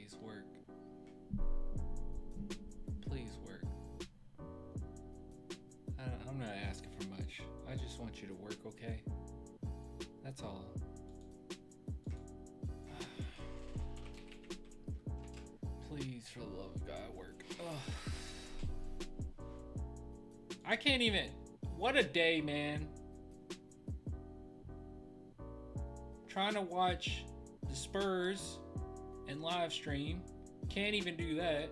Please work. Please work. I'm not asking for much. I just want you to work, okay? That's all. Please, for the love of God, work. Ugh. I can't even. What a day, man. Trying to watch the Spurs and live stream. Can't even do that.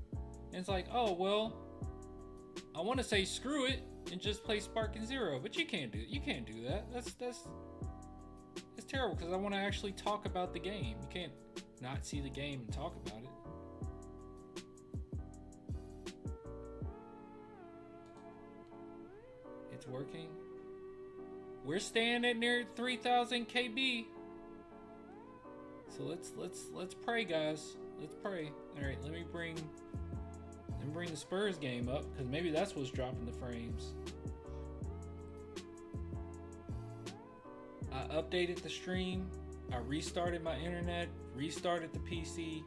And it's like, oh, well, I want to say screw it and just play Spark and Zero, but you can't do it. You can't do that. That's terrible because I want to actually talk about the game. You can't not see the game and talk about it. It's working. We're staying at near 3,000 KB. So let's pray, guys. Let's pray. All right, let me bring the Spurs game up because maybe that's what's dropping the frames. I updated the stream. I restarted my internet. Restarted the PC.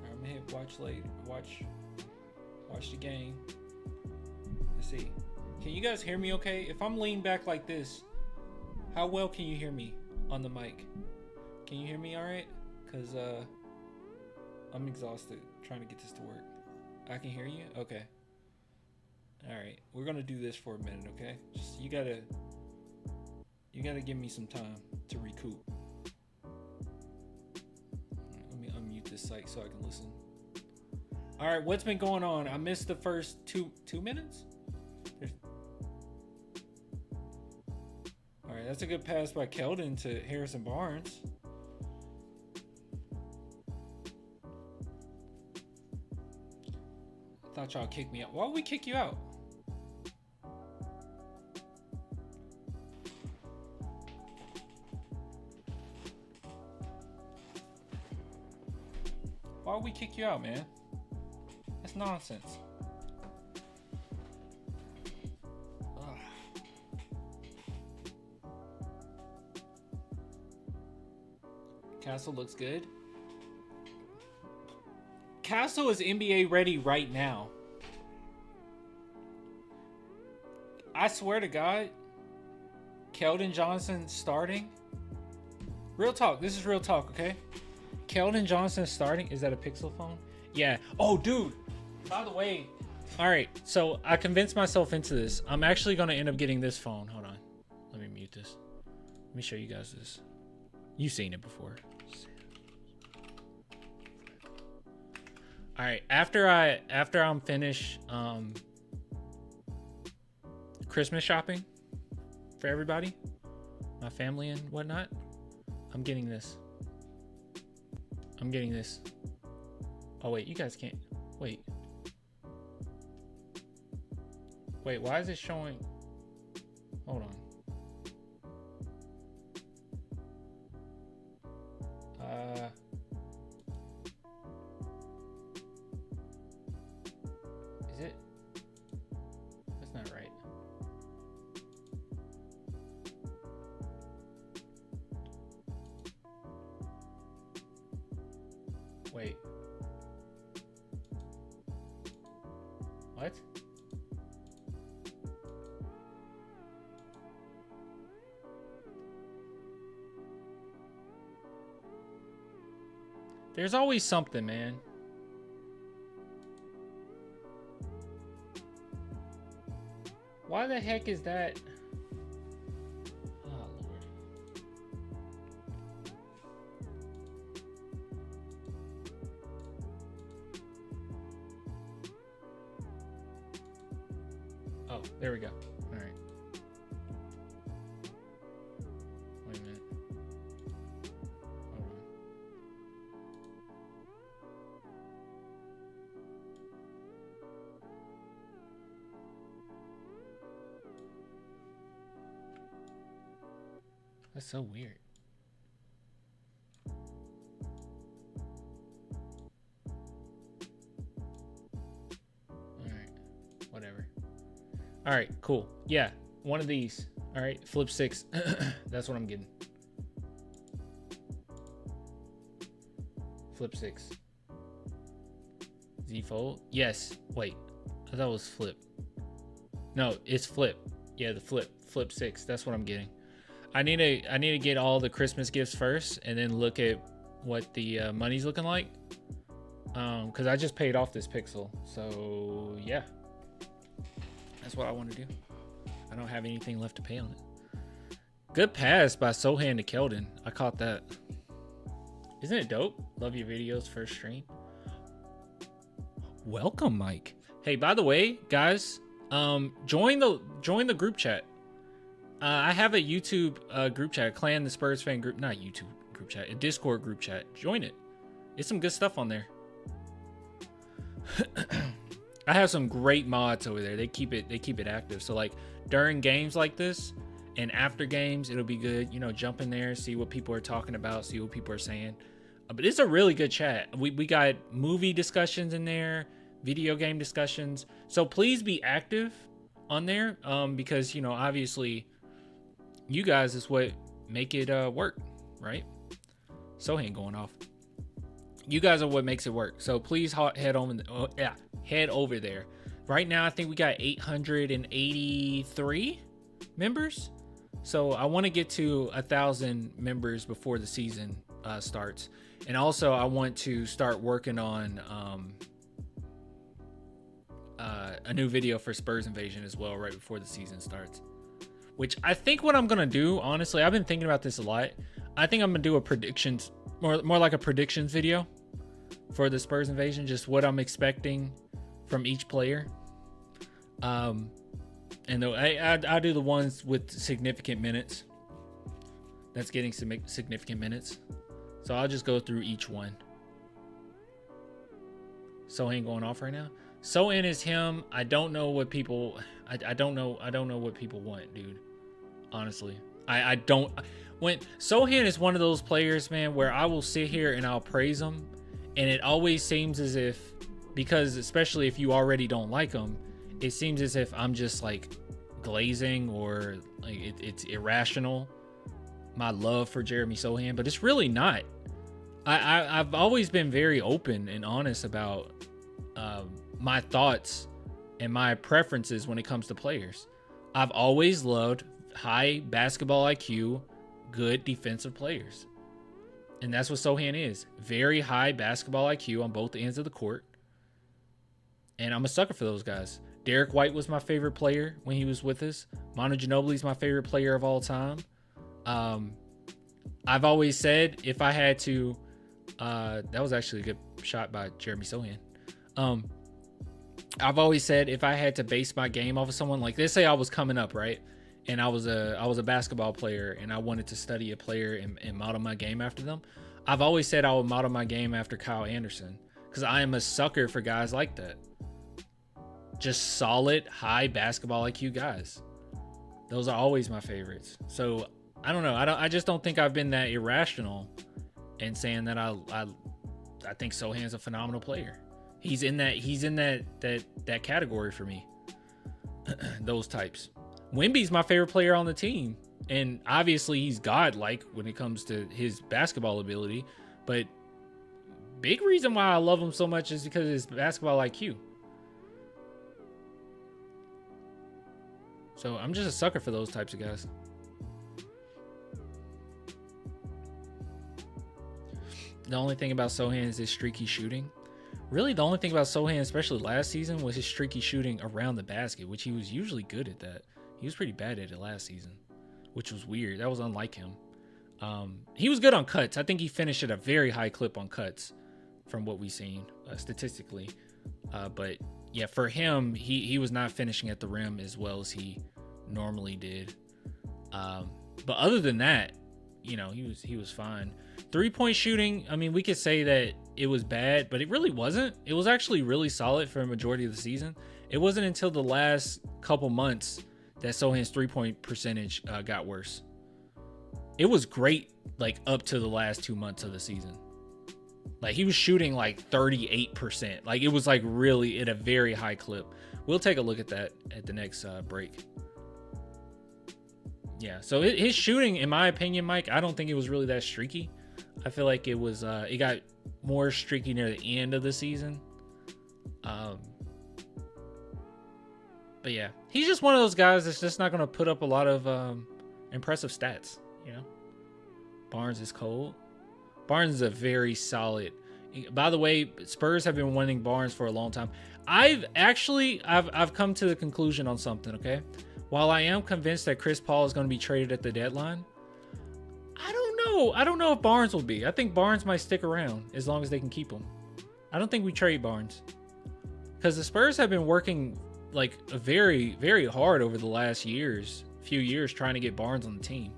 I'm gonna hit watch later. Watch the game. Let's see. Can you guys hear me okay? If I'm leaning back like this, how well can you hear me on the mic? Can you hear me all right? Because I'm exhausted trying to get this to work. I can hear you? Okay. All right. We're going to do this for a minute, okay? Just you got to give me some time to recoup. Right, let me unmute this site so I can listen. All right, what's been going on? I missed the first two minutes? All right, that's a good pass by Keldon to Harrison Barnes. I thought y'all kicked me out. Why would we kick you out? Why would we kick you out, man? That's nonsense. Castle looks good. Castle is NBA ready right now. I swear to God, Keldon Johnson starting. Real talk. This is real talk, okay? Keldon Johnson starting. Is that a Pixel phone? Yeah. Oh, dude. By the way. All right. So I convinced myself into this. I'm actually going to end up getting this phone. Hold on. Let me mute this. Let me show you guys this. You've seen it before. All right, after I'm finished Christmas shopping for everybody, my family and whatnot, I'm getting this. Oh wait, you guys can't. Wait, why is it showing? Hold on. Is it? That's not right. Wait. What? There's always something, man. Why the heck is that? Oh, Lord. Oh, there we go. All right. Wait a minute. Hold on. That's so weird. Alright. Whatever. Alright, cool. Yeah. One of these. Alright. Flip 6. That's what I'm getting. flip 6. Z fold? Yes. Wait. I thought it was flip. No, it's flip. Yeah, the flip 6. That's what I'm getting. I need to get all the Christmas gifts first, and then look at what the money's looking like. Because I just paid off this Pixel, so yeah, that's what I want to do. I don't have anything left to pay on it. Good pass by Sochan to Keldon. I caught that. Isn't it dope? Love your videos. First stream. Welcome, Mike. Hey, by the way, guys, join the group chat. I have a YouTube group chat, Clan the Spurs fan group, not YouTube group chat, a Discord group chat. Join it. It's some good stuff on there. I have some great mods over there. They keep it active. So like during games like this and after games, it'll be good. You know, jump in there, see what people are talking about, see what people are saying. But it's a really good chat. We got movie discussions in there, video game discussions. So please be active on there, because you know, obviously, you guys is what make it work, right? Sochan going off. You guys are what makes it work. So please head over there. Right now, I think we got 883 members. So I want to get to 1,000 members before the season starts. And also, I want to start working on a new video for Spurs Invasion as well, right before the season starts. Which I think what I'm gonna do, honestly, I've been thinking about this a lot. I think I'm gonna do a predictions, more like a predictions video for the Spurs Invasion, just what I'm expecting from each player. And I do the ones with significant minutes. That's getting some significant minutes. So I'll just go through each one. Sochan going off right now. Sochan is him. I don't know what people. I don't know what people want, dude. Honestly, I don't. When Sochan is one of those players, man, where I will sit here and I'll praise him, and it always seems as if, because especially if you already don't like him, it seems as if I'm just like glazing or like it's irrational, my love for Jeremy Sochan, but it's really not. I've always been very open and honest about my thoughts and my preferences when it comes to players. I've always loved high basketball IQ, good defensive players. And that's what Sochan is. Very high basketball IQ on both ends of the court. And I'm a sucker for those guys. Derek White was my favorite player when he was with us. Manu Ginobili's my favorite player of all time. I've always said if I had to, that was actually a good shot by Jeremy Sochan. I've always said if I had to base my game off of someone, like let's say I was coming up, right? And I was a basketball player and I wanted to study a player and model my game after them. I've always said I would model my game after Kyle Anderson because I am a sucker for guys like that. Just solid, high basketball IQ guys. Those are always my favorites. So I don't know. I just don't think I've been that irrational in saying that I think Sochan's a phenomenal player. He's in that category for me. Those types. Wemby's my favorite player on the team, and obviously he's godlike when it comes to his basketball ability. But big reason why I love him so much is because of his basketball IQ. So I'm just a sucker for those types of guys. The only thing about Sochan is his streaky shooting. Really, the only thing about Sochan, especially last season, was his streaky shooting around the basket, which he was usually good at that. He was pretty bad at it last season, which was weird. That was unlike him. He was good on cuts. I think he finished at a very high clip on cuts from what we've seen statistically. But yeah, for him, he was not finishing at the rim as well as he normally did. But other than that, you know, he was fine. 3-point shooting, I mean, we could say that it was bad, but it really wasn't. It was actually really solid for a majority of the season. It wasn't until the last couple months that Sochan's 3-point percentage got worse. It was great, like, up to the last 2 months of the season. Like, he was shooting, like, 38%. Like, it was, like, really at a very high clip. We'll take a look at that at the next break. Yeah, so his shooting, in my opinion, Mike, I don't think it was really that streaky. I feel like it was it got more streaky near the end of the season. But yeah, he's just one of those guys that's just not going to put up a lot of impressive stats, you know. Barnes is cold. Barnes is a very solid. By the way, Spurs have been winning Barnes for a long time. I've come to the conclusion on something, okay? While I am convinced that Chris Paul is going to be traded at the deadline, I don't know if Barnes will be. I think Barnes might stick around as long as they can keep him. I don't think we trade Barnes. Because the Spurs have been working like very, very hard over the last few years trying to get Barnes on the team.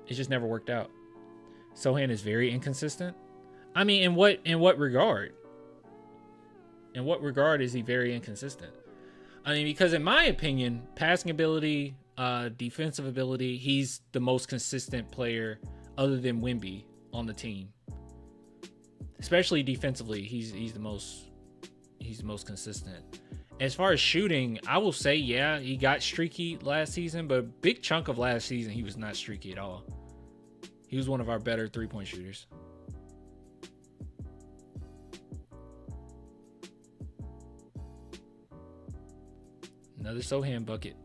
It just never worked out. Sochan is very inconsistent. I mean, in what regard? In what regard is he very inconsistent? I mean, because in my opinion, passing ability, defensive ability, he's the most consistent player other than Wemby on the team. Especially defensively, he's the most consistent. As far as shooting, I will say, yeah, he got streaky last season, but a big chunk of last season, he was not streaky at all. He was one of our better three-point shooters. Another Sochan bucket.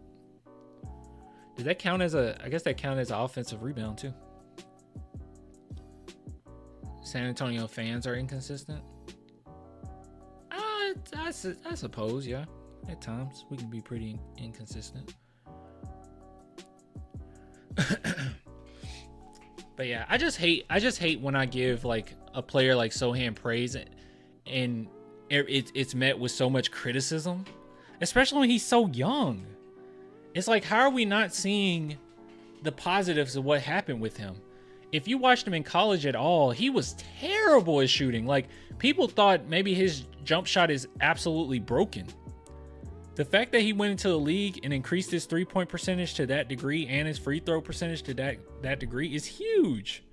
Did that count as I guess that counted as an offensive rebound too. San Antonio fans are inconsistent. I suppose, yeah. At times, we can be pretty inconsistent. But yeah, I just hate when I give like a player like Sochan praise and it's met with so much criticism, especially when he's so young. It's like, how are we not seeing the positives of what happened with him? If you watched him in college at all, he was terrible at shooting. Like, people thought maybe his jump shot is absolutely broken. The fact that he went into the league and increased his three-point percentage to that degree and his free throw percentage to that degree is huge.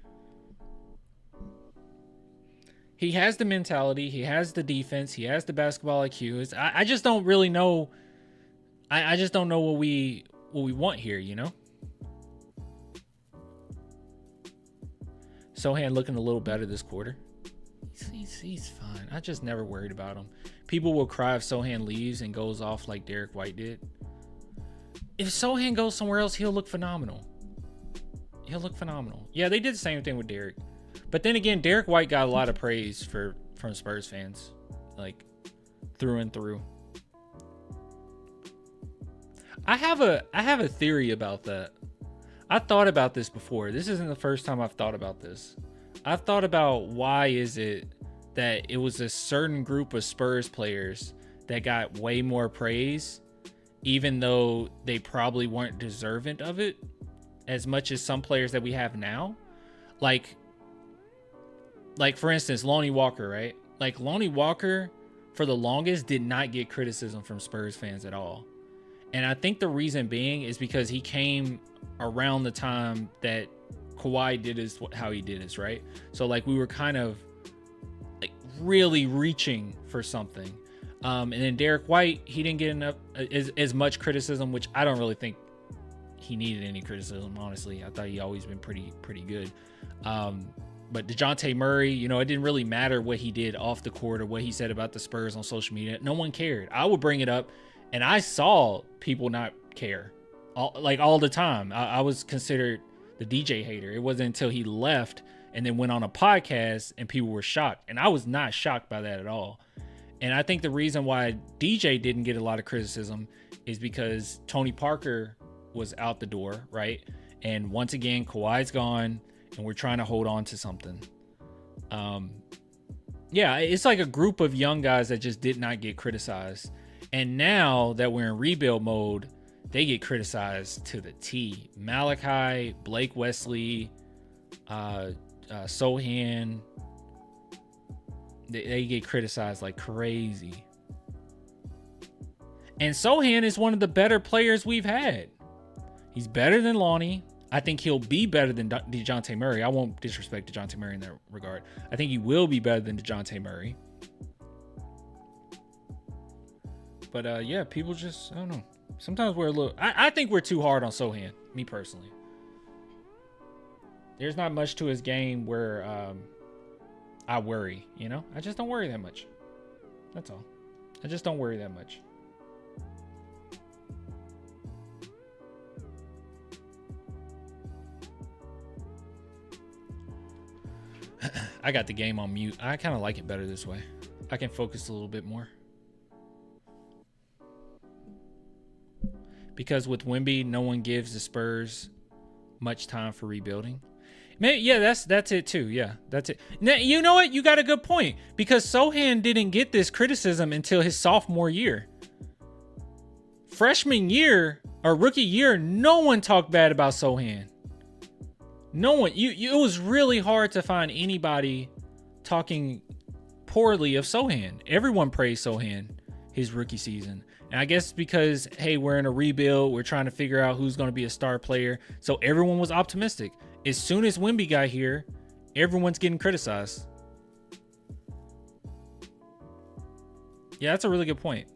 He has the mentality. He has the defense. He has the basketball IQ. I just don't really know. I just don't know what we want here, you know? Sochan looking a little better this quarter. He's fine. I just never worried about him. People will cry if Sochan leaves and goes off like Derek White did. If Sochan goes somewhere else, he'll look phenomenal. He'll look phenomenal. Yeah, they did the same thing with Derek. But then again, Derek White got a lot of praise from Spurs fans. Like, through and through. I have a theory about that. I thought about this before. This isn't the first time I've thought about this. I've thought about why is it that it was a certain group of Spurs players that got way more praise, even though they probably weren't deserving of it as much as some players that we have now. Like for instance, Lonnie Walker, right? Like, Lonnie Walker, for the longest, did not get criticism from Spurs fans at all. And I think the reason being is because he came around the time that Kawhi did how he did his, right? So, like, we were kind of like really reaching for something. And then Derek White, he didn't get enough as much criticism, which I don't really think he needed any criticism, honestly. I thought he always been pretty good. But DeJounte Murray, you know, it didn't really matter what he did off the court or what he said about the Spurs on social media. No one cared. I would bring it up, and I saw people not care all the time. I was considered the DJ hater. It wasn't until he left and then went on a podcast and people were shocked. And I was not shocked by that at all. And I think the reason why DJ didn't get a lot of criticism is because Tony Parker was out the door, right? And once again, Kawhi's gone, and we're trying to hold on to something. Yeah, it's like a group of young guys that just did not get criticized. And now that we're in rebuild mode, they get criticized to the T. Malachi, Blake Wesley, Sochan, they get criticized like crazy. And Sochan is one of the better players we've had. He's better than Lonnie. I think he'll be better than DeJounte Murray. I won't disrespect DeJounte Murray in that regard. I think he will be better than DeJounte Murray. But yeah, people just, I don't know. Sometimes we're a little, I think we're too hard on Sochan, me personally. there's not much to his game where I worry, you know? I just don't worry that much. That's all. I just don't worry that much. I got the game on mute. I kind of like it better this way. I can focus a little bit more. Because with Wemby, no one gives the Spurs much time for rebuilding. Man, yeah, that's it too. Yeah, that's it. Now, you know what? You got a good point. Because Sochan didn't get this criticism until his sophomore year. Freshman year or rookie year, no one talked bad about Sochan. No one. It was really hard to find anybody talking poorly of Sochan. Everyone praised Sochan his rookie season. And I guess because, hey, we're in a rebuild. We're trying to figure out who's going to be a star player. So everyone was optimistic. As soon as Wemby got here, everyone's getting criticized. Yeah, that's a really good point.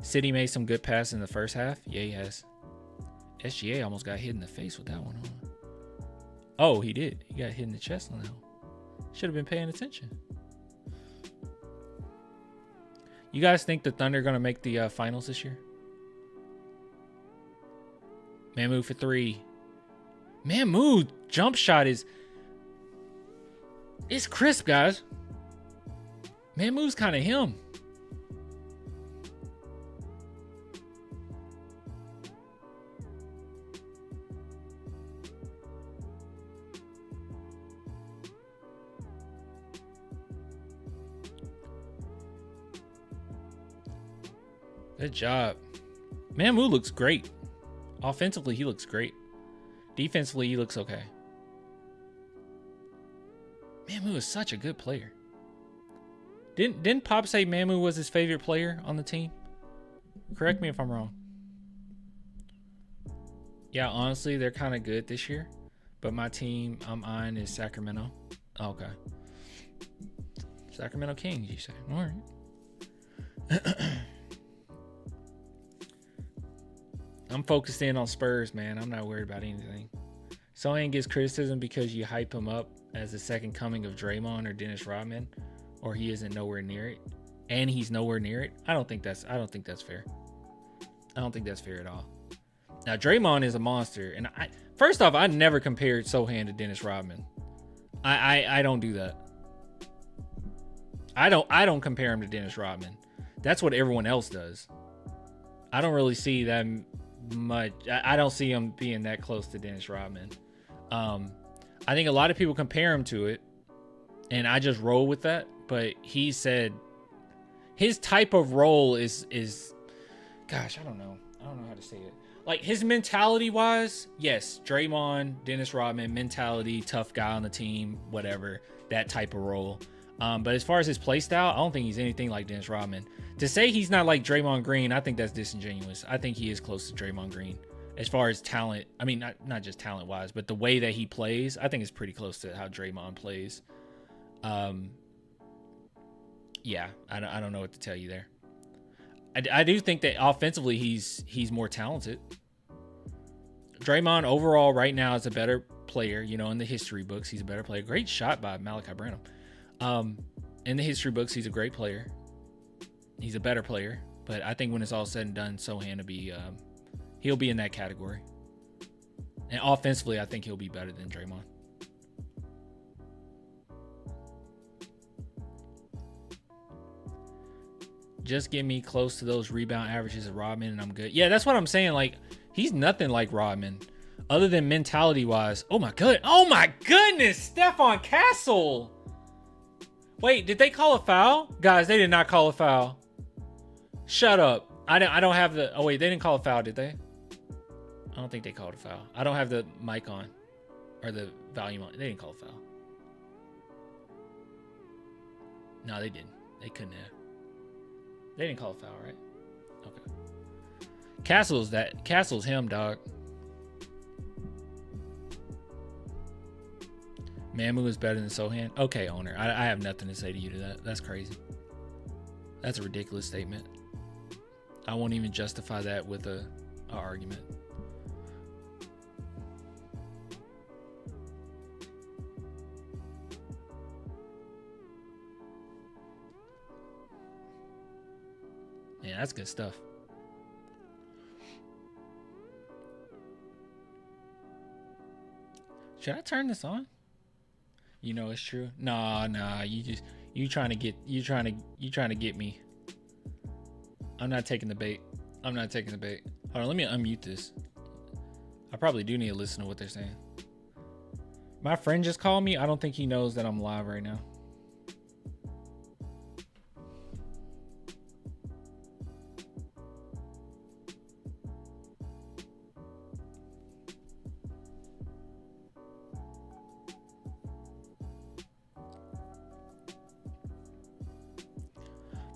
City made some good passes in the first half. Yeah, he has. SGA almost got hit in the face with that one. Huh? Oh, he did. He got hit in the chest on that one. Should have been paying attention. You guys think the Thunder are going to make the finals this year? Mamu for 3. Mamu jump shot is... It's crisp, guys. Mamu's kind of him. Good job. Mamu looks great. Offensively, he looks great. Defensively, he looks okay. Mamu is such a good player. Didn't Pop say Mamu was his favorite player on the team? Correct me if I'm wrong. Yeah, honestly, they're kind of good this year. But my team I'm on is Sacramento. Oh, okay. Sacramento Kings, you say. All right. I'm focused in on Spurs, man. I'm not worried about anything. Sochan gets criticism because you hype him up as the second coming of Draymond or Dennis Rodman, or he isn't nowhere near it, and he's nowhere near it. I don't think that's fair. I don't think that's fair at all. Now Draymond is a monster, and first off, I never compared Sochan to Dennis Rodman. I don't do that. I don't compare him to Dennis Rodman. That's what everyone else does. I don't really see that much. I don't see him being that close to Dennis Rodman. I think a lot of people compare him to it, and I just roll with that. But he said his type of role is gosh, I don't know how to say it. Like his mentality wise, yes, Draymond, Dennis Rodman mentality, tough guy on the team, whatever, that type of role. But as far as his play style, I don't think he's anything like Dennis Rodman. To say he's not like Draymond Green, I think that's disingenuous. I think he is close to Draymond Green. As far as talent, I mean, not just talent-wise, but the way that he plays, I think it's pretty close to how Draymond plays. Yeah, I don't know what to tell you there. I do think that offensively he's more talented. Draymond overall right now is a better player. You know, in the history books, he's a better player. Great shot by Malachi Branham. In the history books, he's a great player. He's a better player, but I think when it's all said and done, Sochan will be, he'll be in that category. And offensively, I think he'll be better than Draymond. Just get me close to those rebound averages of Rodman, and I'm good. Yeah, that's what I'm saying. Like, he's nothing like Rodman, other than mentality-wise. Oh my goodness, Wesley Castle. Wait, did they call a foul? Guys, they did not call a foul. Shut up. I don't have the... Oh, wait, they didn't call a foul, did they? I don't think they called a foul. I don't have the mic on. Or the volume on. They didn't call a foul. No, they didn't. They couldn't have. They didn't call a foul, right? Okay. Castle's him, dog. Mamu is better than Sochan. Okay, owner. I have nothing to say to you to that. That's crazy. That's a ridiculous statement. I won't even justify that with a argument. Yeah, that's good stuff. Should I turn this on? You know it's true. Nah, you trying to get me. I'm not taking the bait. Hold on, let me unmute this. I probably do need to listen to what they're saying. My friend just called me. I don't think he knows that I'm live right now.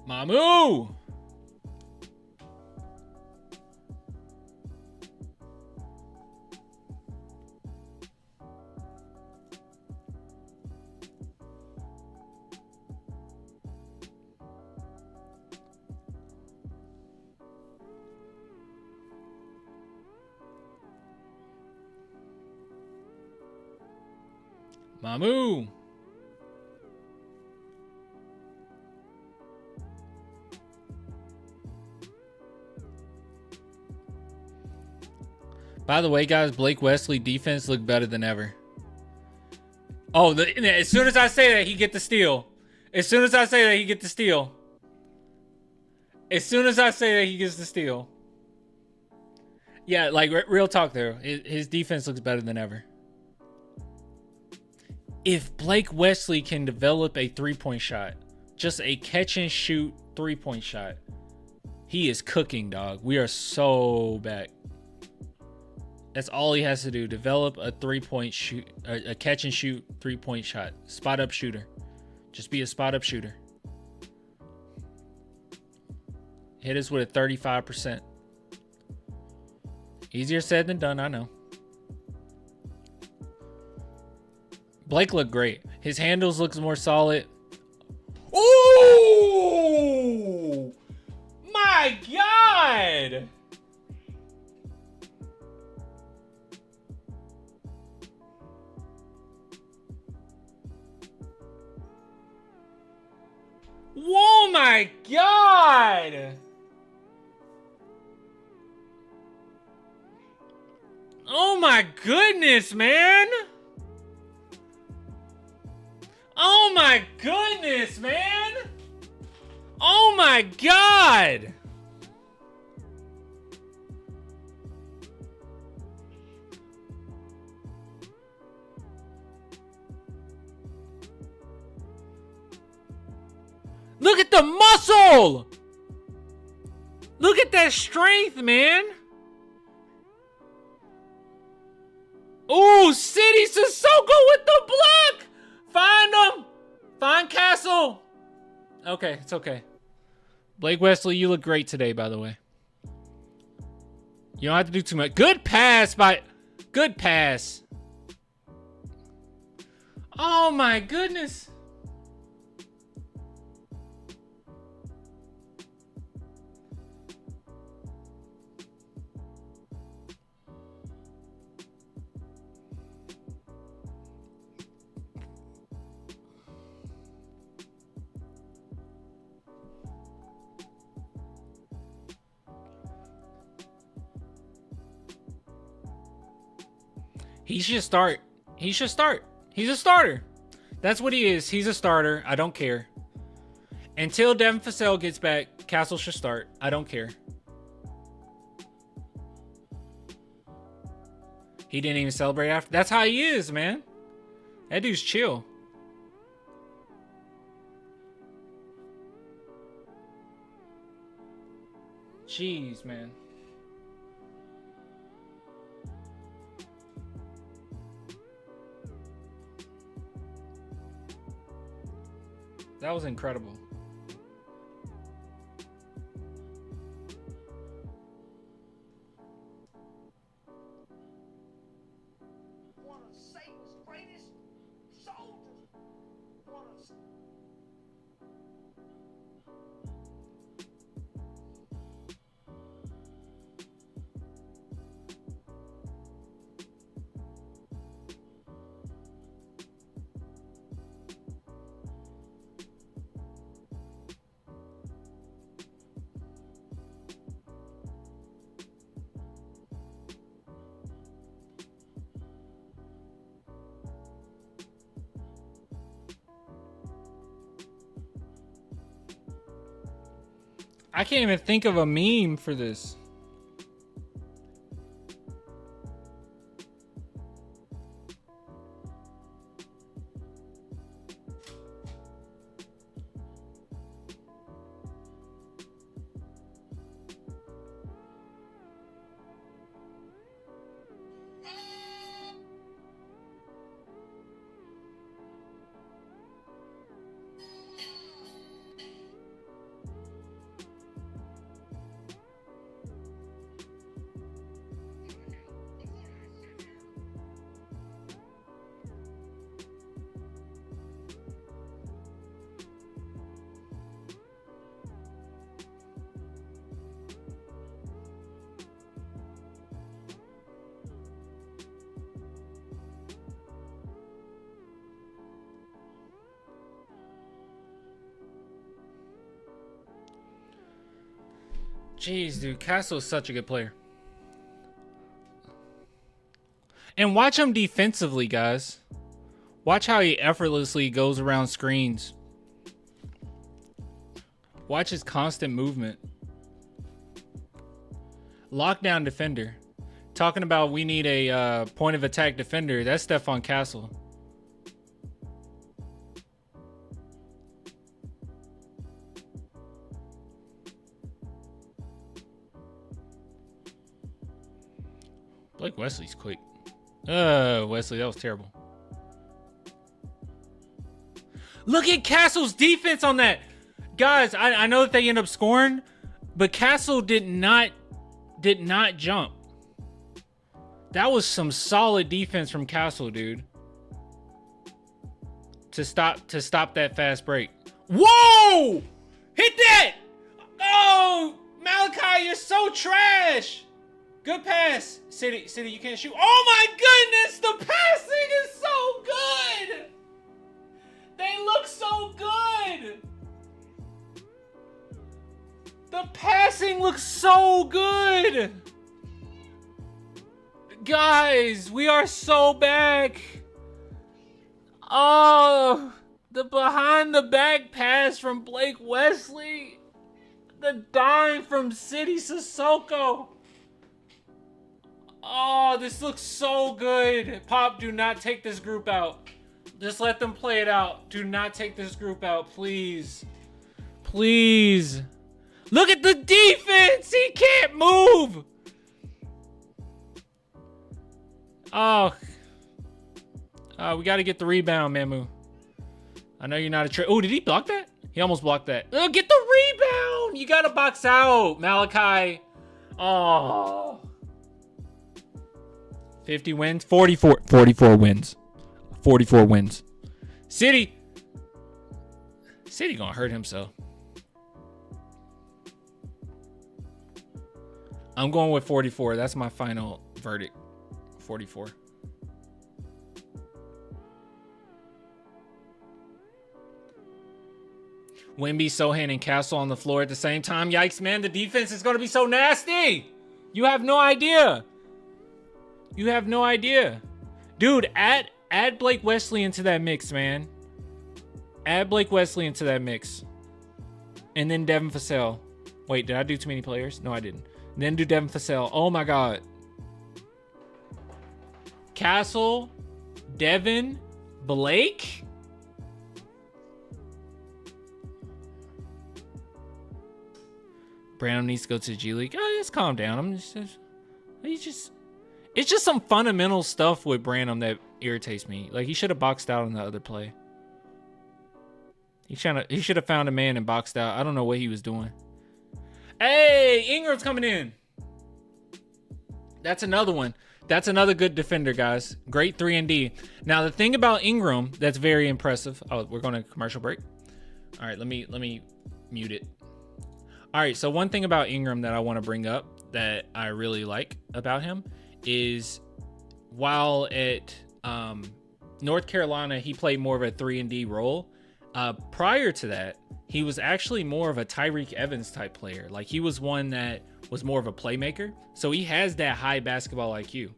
Mamu! Mamu! By the way, guys, Blake Wesley defense looked better than ever. Oh, as soon as I say that, he get the steal. As soon as I say that, he gets the steal. As soon as I say that, he gets the steal. Yeah, like real talk there. His defense looks better than ever. If Blake Wesley can develop a three-point shot, just a catch and shoot three-point shot, he is cooking, dog. We are so back. That's all he has to do. Develop a three-point shoot, a catch and shoot three-point shot. Spot up shooter. Just be a spot up shooter. Hit us with a 35%. Easier said than done, I know. Blake looked great. His handles looks more solid. Oh my God! Oh my God! Oh my goodness, man! Oh my goodness, man! Oh my God! Look at the muscle! Look at that strength, man! Ooh, City Sissoko with the block! Find him! Find Castle! Okay, it's okay. Blake Wesley, you look great today, by the way. You don't have to do too much. Good pass by... Good pass. Oh my goodness. He should start. He should start. He's a starter. That's what he is. He's a starter. I don't care. Until Devin Vassell gets back, Castle should start. I don't care. He didn't even celebrate after. That's how he is, man. That dude's chill. Jeez, man. That was incredible. One of Satan's greatest soldiers. I can't even think of a meme for this. Jeez, dude, Castle is such a good player. And watch him defensively, guys. Watch how he effortlessly goes around screens. Watch his constant movement. Lockdown defender. Talking about we need a point of attack defender. That's Stephon Castle. Blake Wesley's quick. Wesley, that was terrible. Look at Castle's defense on that. Guys, I know that they end up scoring, but Castle did not jump. That was some solid defense from Castle, dude. To stop that fast break. Whoa! Hit that! Oh, Malachi, you're so trash. Good pass. City, you can't shoot. Oh my goodness, the passing is so good. They look so good. The passing looks so good. Guys, we are so back. Oh, the behind the back pass from Blake Wesley. The dime from City Sissoko. Oh, this looks so good. Pop, do not take this group out. Just let them play it out. Do not take this group out, please. Please. Look at the defense. He can't move. Oh. We got to get the rebound, Mamu. I know you're not a Oh, did he block that? He almost blocked that. Oh, get the rebound. You got to box out, Malachi. Oh. 50 wins. 44 wins. 44 wins. City gonna hurt himself. I'm going with 44. That's my final verdict. 44. Wemby, Sochan, and Castle on the floor at the same time. Yikes, man. The defense is going to be so nasty. You have no idea. You have no idea. Dude, add Blake Wesley into that mix, man. Add Blake Wesley into that mix. And then Devin Vassell. Wait, did I do too many players? No, I didn't. And then do Devin Vassell. Oh, my God. Castle, Devin, Blake. Brandon needs to go to the G League. Oh, just calm down. It's just some fundamental stuff with Branham that irritates me. Like, he should have boxed out on the other play. He should have found a man and boxed out. I don't know what he was doing. Hey, Ingram's coming in. That's another one. That's another good defender, guys. Great 3-and-D. Now, the thing about Ingram that's very impressive. Oh, we're going to commercial break. All right, let me mute it. All right, so one thing about Ingram that I want to bring up that I really like about him is while at North Carolina, he played more of a 3-and-D role. Prior to that, he was actually more of a Tyreek Evans type player. Like, he was one that was more of a playmaker. So he has that high basketball IQ.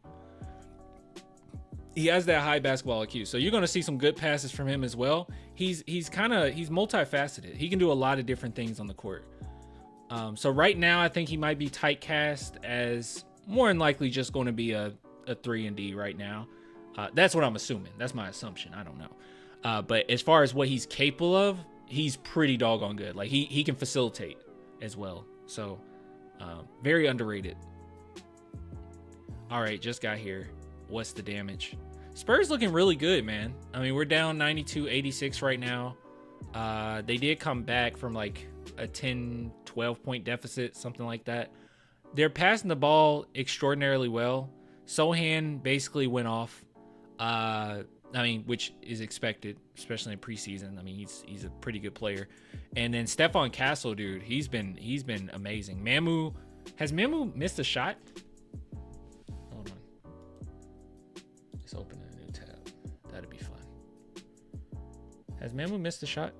So you're going to see some good passes from him as well. He's multifaceted. He can do a lot of different things on the court. So right now, I think he might be typecast as more than likely just going to be a 3-and-D right now. That's what I'm assuming. That's my assumption. I don't know. But as far as what he's capable of, he's pretty doggone good. Like he can facilitate as well. So very underrated. All right, just got here. What's the damage? Spurs looking really good, man. I mean, we're down 92-86 right now. They did come back from like a 10-12 point deficit, something like that. They're passing the ball extraordinarily well. Sochan basically went off. I mean, which is expected, especially in preseason. I mean, he's a pretty good player. And then Wesley Castle, dude, he's been amazing. Has Mamu missed a shot? Hold on. Let's open a new tab. That'd be fun. Has Mamu missed a shot?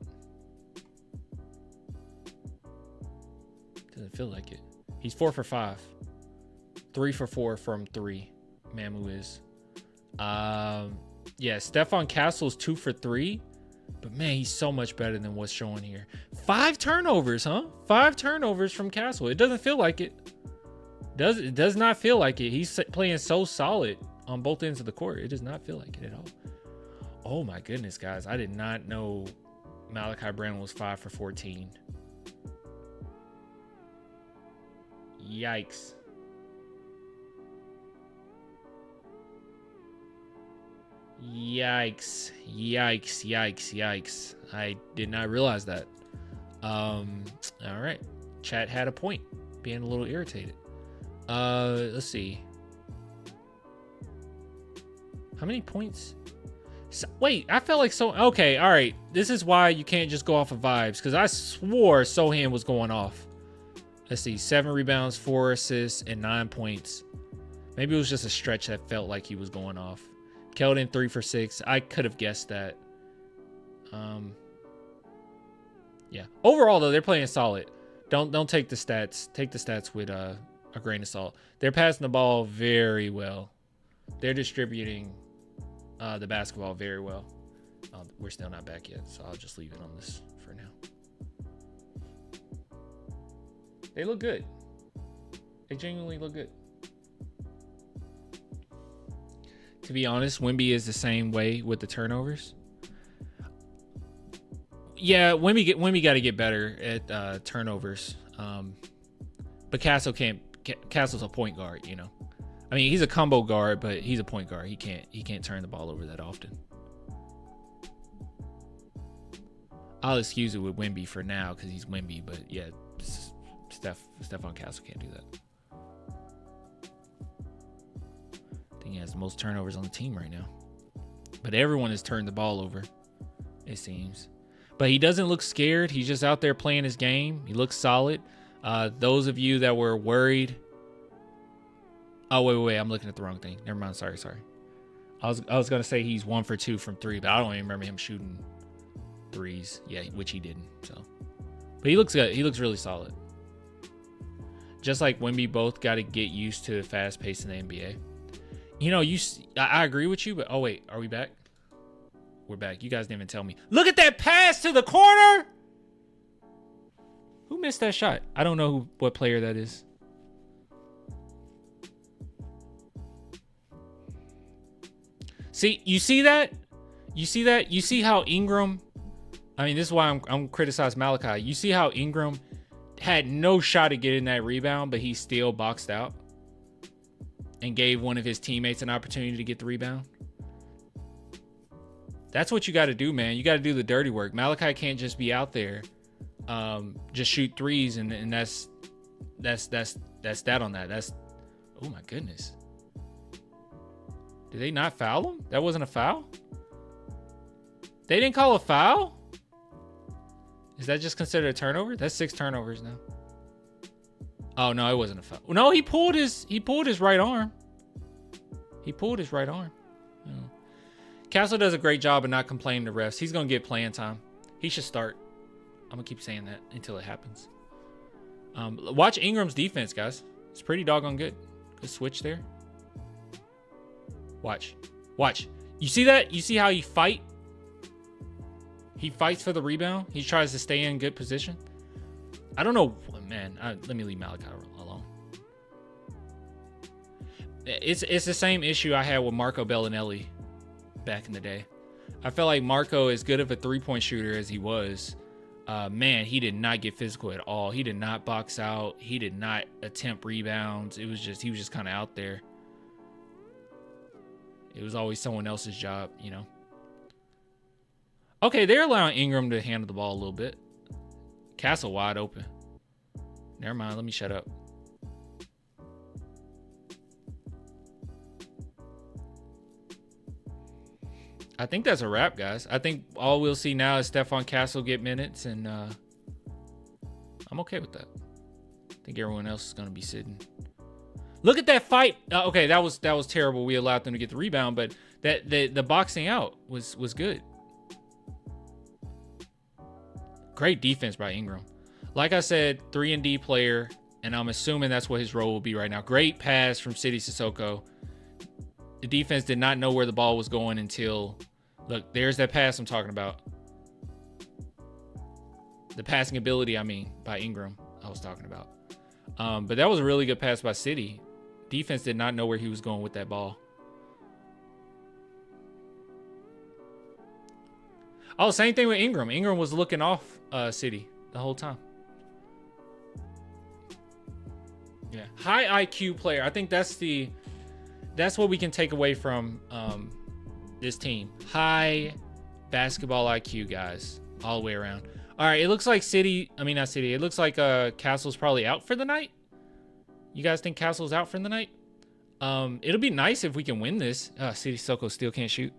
Doesn't feel like it. He's 4 for 5. 3 for 4 from 3. Mamu is. Yeah, Wesley Castle's 2 for 3. But man, he's so much better than what's showing here. 5 turnovers, huh? 5 turnovers from Castle. It doesn't feel like it. It does not feel like it. He's playing so solid on both ends of the court. It does not feel like it at all. Oh my goodness, guys. I did not know Malachi Brown was 5 for 14. Yikes. Yikes. I did not realize that. All right. Chat had a point. Being a little irritated. Let's see. How many points? Wait, I felt like okay, all right. This is why you can't just go off of vibes, because I swore Sochan was going off. Let's see, 7 rebounds, 4 assists, and 9 points. Maybe it was just a stretch that felt like he was going off. Keldon 3 for 6. I could have guessed that. Yeah. Overall, though, they're playing solid. Don't take the stats. Take the stats with a grain of salt. They're passing the ball very well. They're distributing the basketball very well. We're still not back yet, so I'll just leave it on this for now. They look good. They genuinely look good. To be honest, Wemby is the same way with the turnovers. Yeah, Wemby got to get better at turnovers. But Castle's a point guard, you know. I mean, he's a combo guard, but he's a point guard. He can't turn the ball over that often. I'll excuse it with Wemby for now because he's Wemby, but yeah, Stephon Castle can't do that. I think he has the most turnovers on the team right now. But everyone has turned the ball over, it seems. But he doesn't look scared. He's just out there playing his game. He looks solid. Those of you that were worried. Oh, wait. I'm looking at the wrong thing. Never mind. Sorry. I was going to say he's 1 for 2 from 3, but I don't even remember him shooting threes. Yeah, which he didn't. So, but he looks good. He looks really solid. Just like Wemby, both got to get used to the fast pace in the NBA. You know, I agree with you, but oh wait, are we back? We're back. You guys didn't even tell me. Look at that pass to the corner. Who missed that shot? I don't know what player that is. See, you see that? You see how Ingram? I mean, this is why I'm criticizing Malachi. You see how Ingram had no shot at getting that rebound, but he still boxed out and gave one of his teammates an opportunity to get the rebound? That's what you got to do, man. You got to do the dirty work. Malachi can't just be out there, just shoot threes, and that's that on that. That's, oh my goodness. Did they not foul him? That wasn't a foul? They didn't call a foul? Is that just considered a turnover? That's 6 turnovers now. Oh no, it wasn't a foul. No, he pulled his right arm. He pulled his right arm. Yeah. Castle does a great job of not complaining to refs. He's gonna get playing time. He should start. I'm gonna keep saying that until it happens. Watch Ingram's defense, guys. It's pretty doggone good. Good switch there. Watch. You see that? You see how he fight? He fights for the rebound. He tries to stay in good position. I don't know, man. Let me leave Malachi alone. It's the same issue I had with Marco Bellinelli back in the day. I felt like Marco, as good of a three-point shooter as he was, man, he did not get physical at all. He did not box out. He did not attempt rebounds. He was just kind of out there. It was always someone else's job, you know. Okay, they're allowing Ingram to handle the ball a little bit. Castle wide open. Never mind, let me shut up. I think that's a wrap, guys. I think all we'll see now is Stephon Castle get minutes, and I'm okay with that. I think everyone else is going to be sitting. Look at that fight. Okay, that was terrible. We allowed them to get the rebound, but the boxing out was good. Great defense by Ingram. Like I said, 3-and-D player, and I'm assuming that's what his role will be right now. Great pass from Sidy Cissoko. The defense did not know where the ball was going until, look, there's that pass I'm talking about. The passing ability, I mean, by Ingram, I was talking about. But that was a really good pass by Sidy. Defense did not know where he was going with that ball. Oh, same thing with Ingram. Ingram was looking off Sidy the whole time. Yeah, high IQ player. I think that's what we can take away from this team. High basketball IQ guys, all the way around. All right, it looks like it looks like Castle's probably out for the night. You guys think Castle's out for the night? It'll be nice if we can win this. Sidy Cissoko still can't shoot.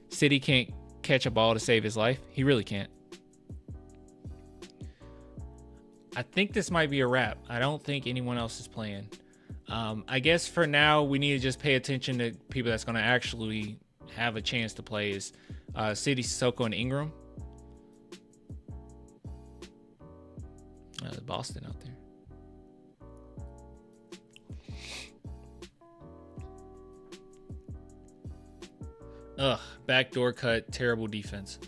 Sidy can't catch a ball to save his life. He really can't. I think this might be a wrap. I don't think anyone else is playing. I guess for now, we need to just pay attention to people that's going to actually have a chance to play is Sidy Cissoko and Ingram. Boston out there. Ugh, backdoor cut, terrible defense.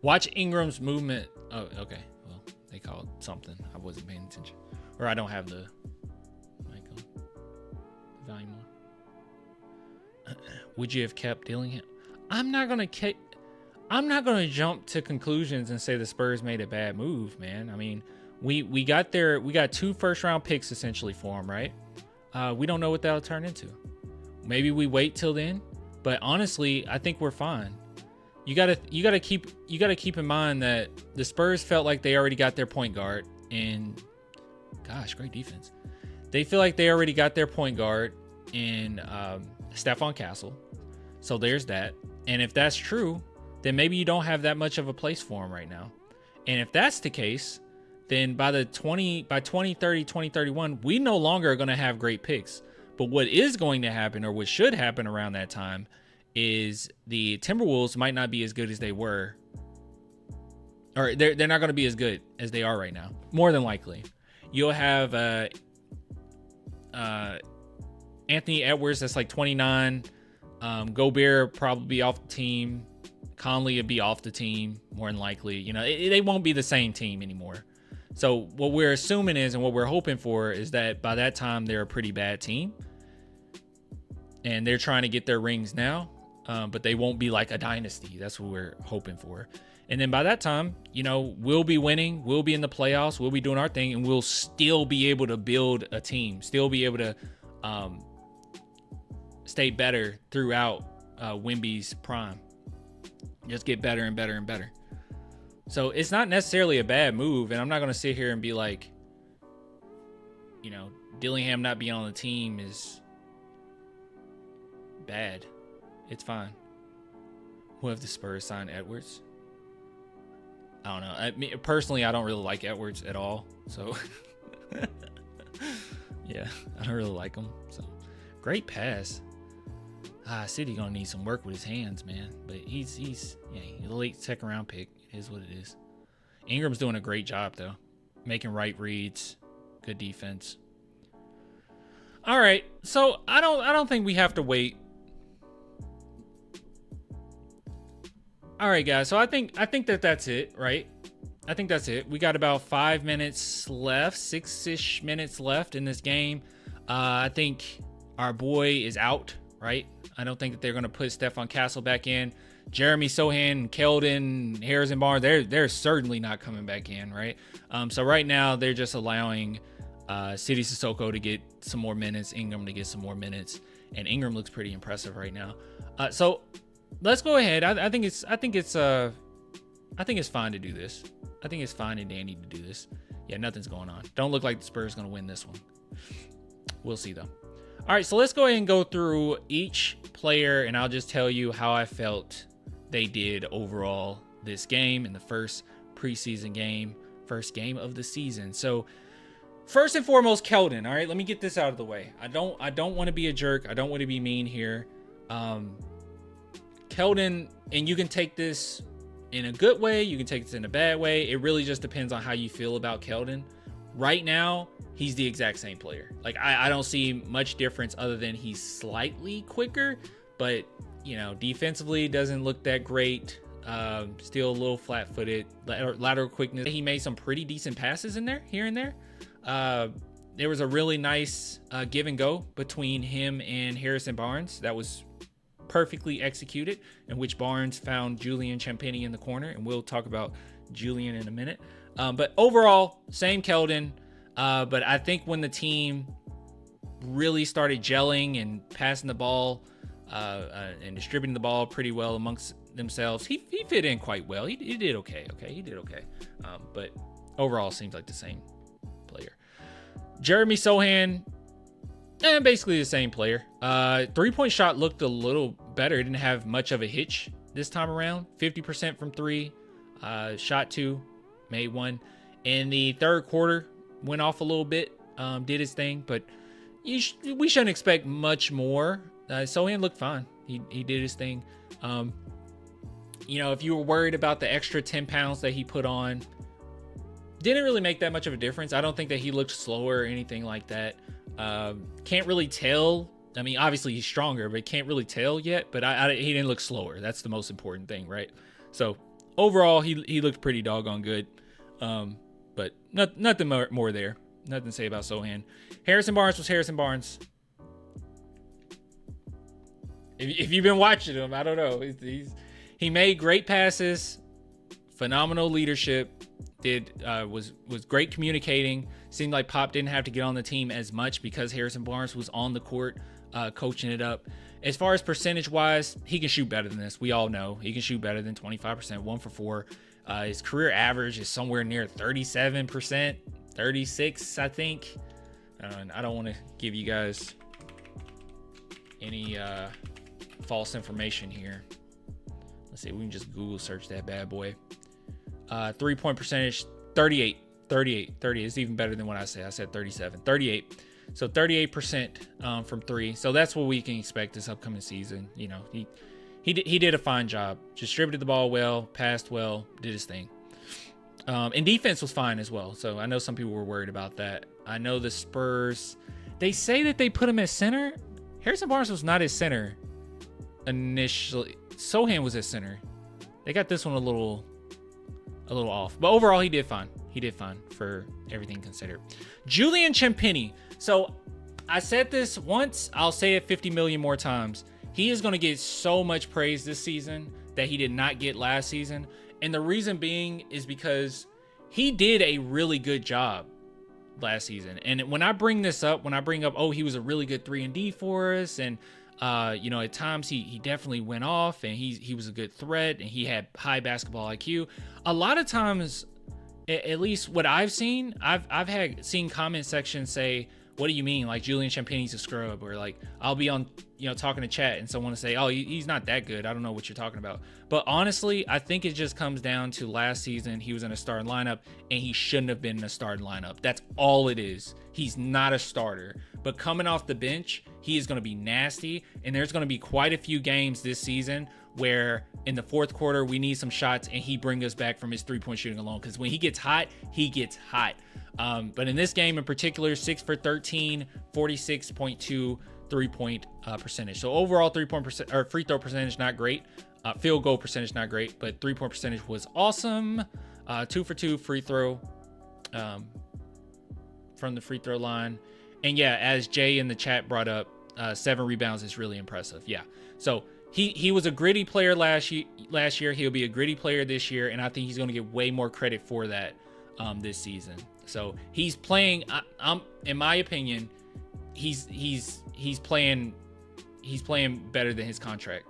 Watch Ingram's movement. Oh, okay. Well, they called something. I wasn't paying attention. Or I don't have the mic on. The volume on. Would you have kept Dillingham? I'm not gonna jump to conclusions and say the Spurs made a bad move, man. I mean, we got 2 first-round picks essentially for him, right? We don't know what that'll turn into. Maybe we wait till then, but honestly, I think we're fine. You gotta keep in mind that the Spurs felt like they already got their point guard, and gosh, great defense. They feel like they already got their point guard in Stephon Castle. So there's that. And if that's true, then maybe you don't have that much of a place for him right now. And if that's the case, then by 2030, 2031, we no longer are going to have great picks. But what is going to happen, or what should happen around that time, is the Timberwolves might not be as good as they were. Or they're not going to be as good as they are right now. More than likely. You'll have Anthony Edwards, that's like 29. Gobert probably be off the team. Conley would be off the team, more than likely. You know, they won't be the same team anymore. So what we're assuming is, and what we're hoping for, is that by that time they're a pretty bad team. And they're trying to get their rings now. But they won't be like a dynasty. That's what we're hoping for. And then by that time, you know, we'll be winning. We'll be in the playoffs. We'll be doing our thing. And we'll still be able to build a team. Still be able to stay better throughout Wemby's prime. Just get better and better and better. So it's not necessarily a bad move. And I'm not going to sit here and be like, you know, Dillingham not being on the team is bad. It's fine. What if the Spurs sign Edwards? I don't know. Personally, I don't really like Edwards at all. So, yeah, I don't really like him. So, great pass. Sidy gonna need some work with his hands, man. But he's a late second round pick. It is what it is. Ingram's doing a great job though, making right reads, good defense. All right, so I don't think we have to wait All right, guys. So I think that's it, right? I think that's it. We got about 5 minutes left, 6-ish minutes left in this game. I think our boy is out, right? I don't think that they're going to put Wesley Castle back in. Jeremy Sochan, Keldon, Harrison Barnes, they're certainly not coming back in, right? So right now they're just allowing Sidy Cissoko to get some more minutes, Ingram to get some more minutes, and Ingram looks pretty impressive right now. So let's go ahead. I think it's fine to do this. I think it's fine and dandy to do this. Yeah, nothing's going on. Don't look like the Spurs going to win this one. We'll see though. All right, so let's go ahead and go through each player, and I'll just tell you how I felt they did overall this game in the first preseason game, first game of the season. So first and foremost, Keldon. All right, let me get this out of the way. I don't want to be a jerk. I don't want to be mean here. Keldon, and you can take this in a good way, you can take this in a bad way. It really just depends on how you feel about Keldon. Right now, he's the exact same player. Like, I don't see much difference other than he's slightly quicker, but, you know, defensively doesn't look that great. Still a little flat-footed, lateral quickness. He made some pretty decent passes in there, here and there. There was a really nice give and go between him and Harrison Barnes. That was perfectly executed, in which Barnes found Julian Champagnie in the corner, and we'll talk about Julian in a minute. But overall, same Keldon. But I think when the team really started gelling and passing the ball and distributing the ball pretty well amongst themselves, he fit in quite well. He did okay. He did okay. But overall, seems like the same player. Jeremy Sochan, basically the same player. 3-point shot looked a little better. It didn't have much of a hitch this time around. 50% from 3, shot 2, made 1. In the third quarter, went off a little bit, did his thing, but we shouldn't expect much more. Sochan looked fine. He did his thing. You know, if you were worried about the extra 10 pounds that he put on, didn't really make that much of a difference. I don't think that he looked slower or anything like that. Can't really tell. I mean, obviously he's stronger, but can't really tell yet. But he didn't look slower. That's the most important thing, right? So overall, he looked pretty doggone good. But nothing more there. Nothing to say about Sochan. Harrison Barnes was Harrison Barnes. If you've been watching him, I don't know. He made great passes, phenomenal leadership. Was great communicating. Seemed like Pop didn't have to get on the team as much because Harrison Barnes was on the court coaching it up. As far as percentage wise, he can shoot better than this. We all know he can shoot better than 25%, 1 for 4. His career average is somewhere near 37%, 36, I think. I don't want to give you guys any false information here. Let's see, we can just Google search that bad boy. 3-point percentage, 38. It's even better than what I said. I said 37. 38. So 38% from 3. So that's what we can expect this upcoming season. You know, he did a fine job. Distributed the ball well, passed well, did his thing. And defense was fine as well. So I know some people were worried about that. I know the Spurs, they say that they put him at center. Harrison Barnes was not at center initially. Sochan was at center. They got this one a little off, but overall he did fine. He did fine for everything considered. Julian Champagnie. So I said this once, I'll say it 50 million more times. He is going to get so much praise this season that he did not get last season. And the reason being is because he did a really good job last season. And when I bring this up, oh, he was a really good 3-and-D for us, and you know, at times he definitely went off, and he was a good threat, and he had high basketball IQ. A lot of times, at least what I've seen, I've seen comment sections say, what do you mean? Like, Julian Champagnie's a scrub, or like, I'll be on, you know, talking to chat and someone will say, oh, he's not that good. I don't know what you're talking about. But honestly, I think it just comes down to last season, he was in a starting lineup and he shouldn't have been in a starting lineup. That's all it is. He's not a starter, but coming off the bench, he is going to be nasty. And there's going to be quite a few games this season where in the fourth quarter, we need some shots and he brings us back from his 3-point shooting alone. Because when he gets hot, he gets hot. But in this game in particular, 6 for 13, 46.2 3-point percentage. So overall 3-point percent or free throw percentage not great. Field goal percentage not great, but 3-point percentage was awesome. 2 for 2 free throw from the free throw line. And yeah, as Jay in the chat brought up, 7 rebounds is really impressive. Yeah. So he was a gritty player last year. He'll be a gritty player this year, and I think he's going to get way more credit for that this season. So he's playing. In my opinion, he's playing better than his contract.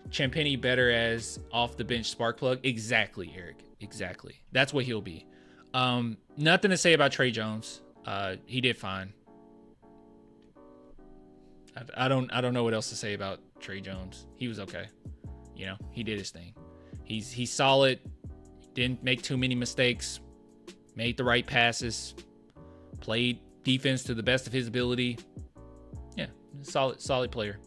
Champagny better as off the bench spark plug. Exactly, Eric. Exactly. That's what he'll be. Nothing to say about Trey Jones. He did fine. I don't know what else to say about Trey Jones. He was okay. You know, he did his thing. He's solid. Didn't make too many mistakes. Made the right passes. Played defense to the best of his ability. Yeah, solid player.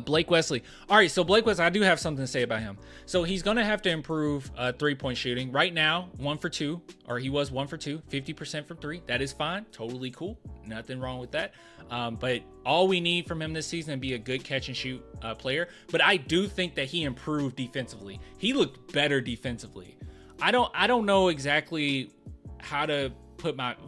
Blake Wesley. All right, so Blake Wesley, I do have something to say about him. So he's going to have to improve 3-point shooting. Right now, 1 for 2, or he was 1 for 2, 50% from 3. That is fine. Totally cool. Nothing wrong with that. But all we need from him this season is be a good catch and shoot player. But I do think that he improved defensively. He looked better defensively. I don't know exactly how to put my finger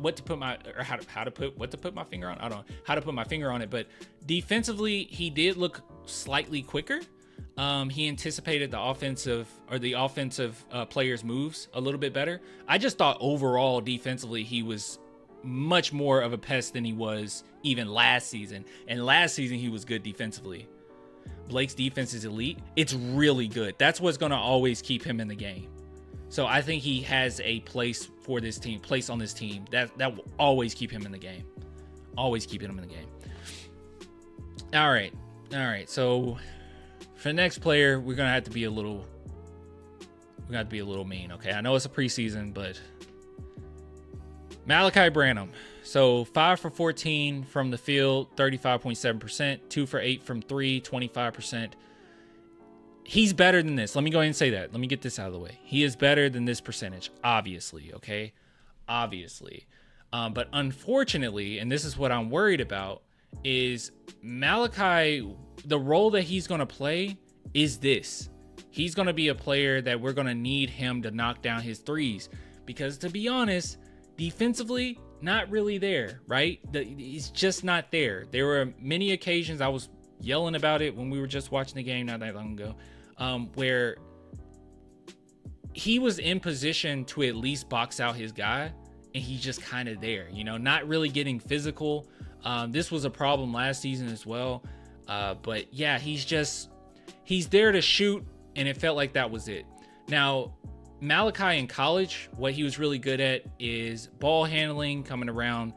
on. I don't know how to put my finger on it, but defensively he did look slightly quicker. He anticipated the offensive players' moves a little bit better. I just thought overall defensively he was much more of a pest than he was even last season. And last season he was good defensively. Blake's defense is elite. It's really good. That's what's going to always keep him in the game. So I think he has a place for this team, place on this team that will always keep him in the game. Always keep him in the game. All right. So for the next player, we're gonna have to be a little mean. Okay, I know it's a preseason, but Malachi Branham. So 5 for 14 from the field, 35.7%. 2 for 8 from 3, 25%. He's better than this. Let me go ahead and say that. Let me get this out of the way. He is better than this percentage, obviously, okay? Obviously. But unfortunately, and this is what I'm worried about, is Malachi, the role that he's going to play is this. He's going to be a player that we're going to need him to knock down his threes. Because to be honest, defensively, not really there, right? He's just not there. There were many occasions I was yelling about it when we were just watching the game not that long ago, where he was in position to at least box out his guy, and he's just kind of there, you know, not really getting physical. This was a problem last season as well. But yeah, he's there to shoot, and it felt like that was it. Now, Malachi in college, what he was really good at is ball handling, coming around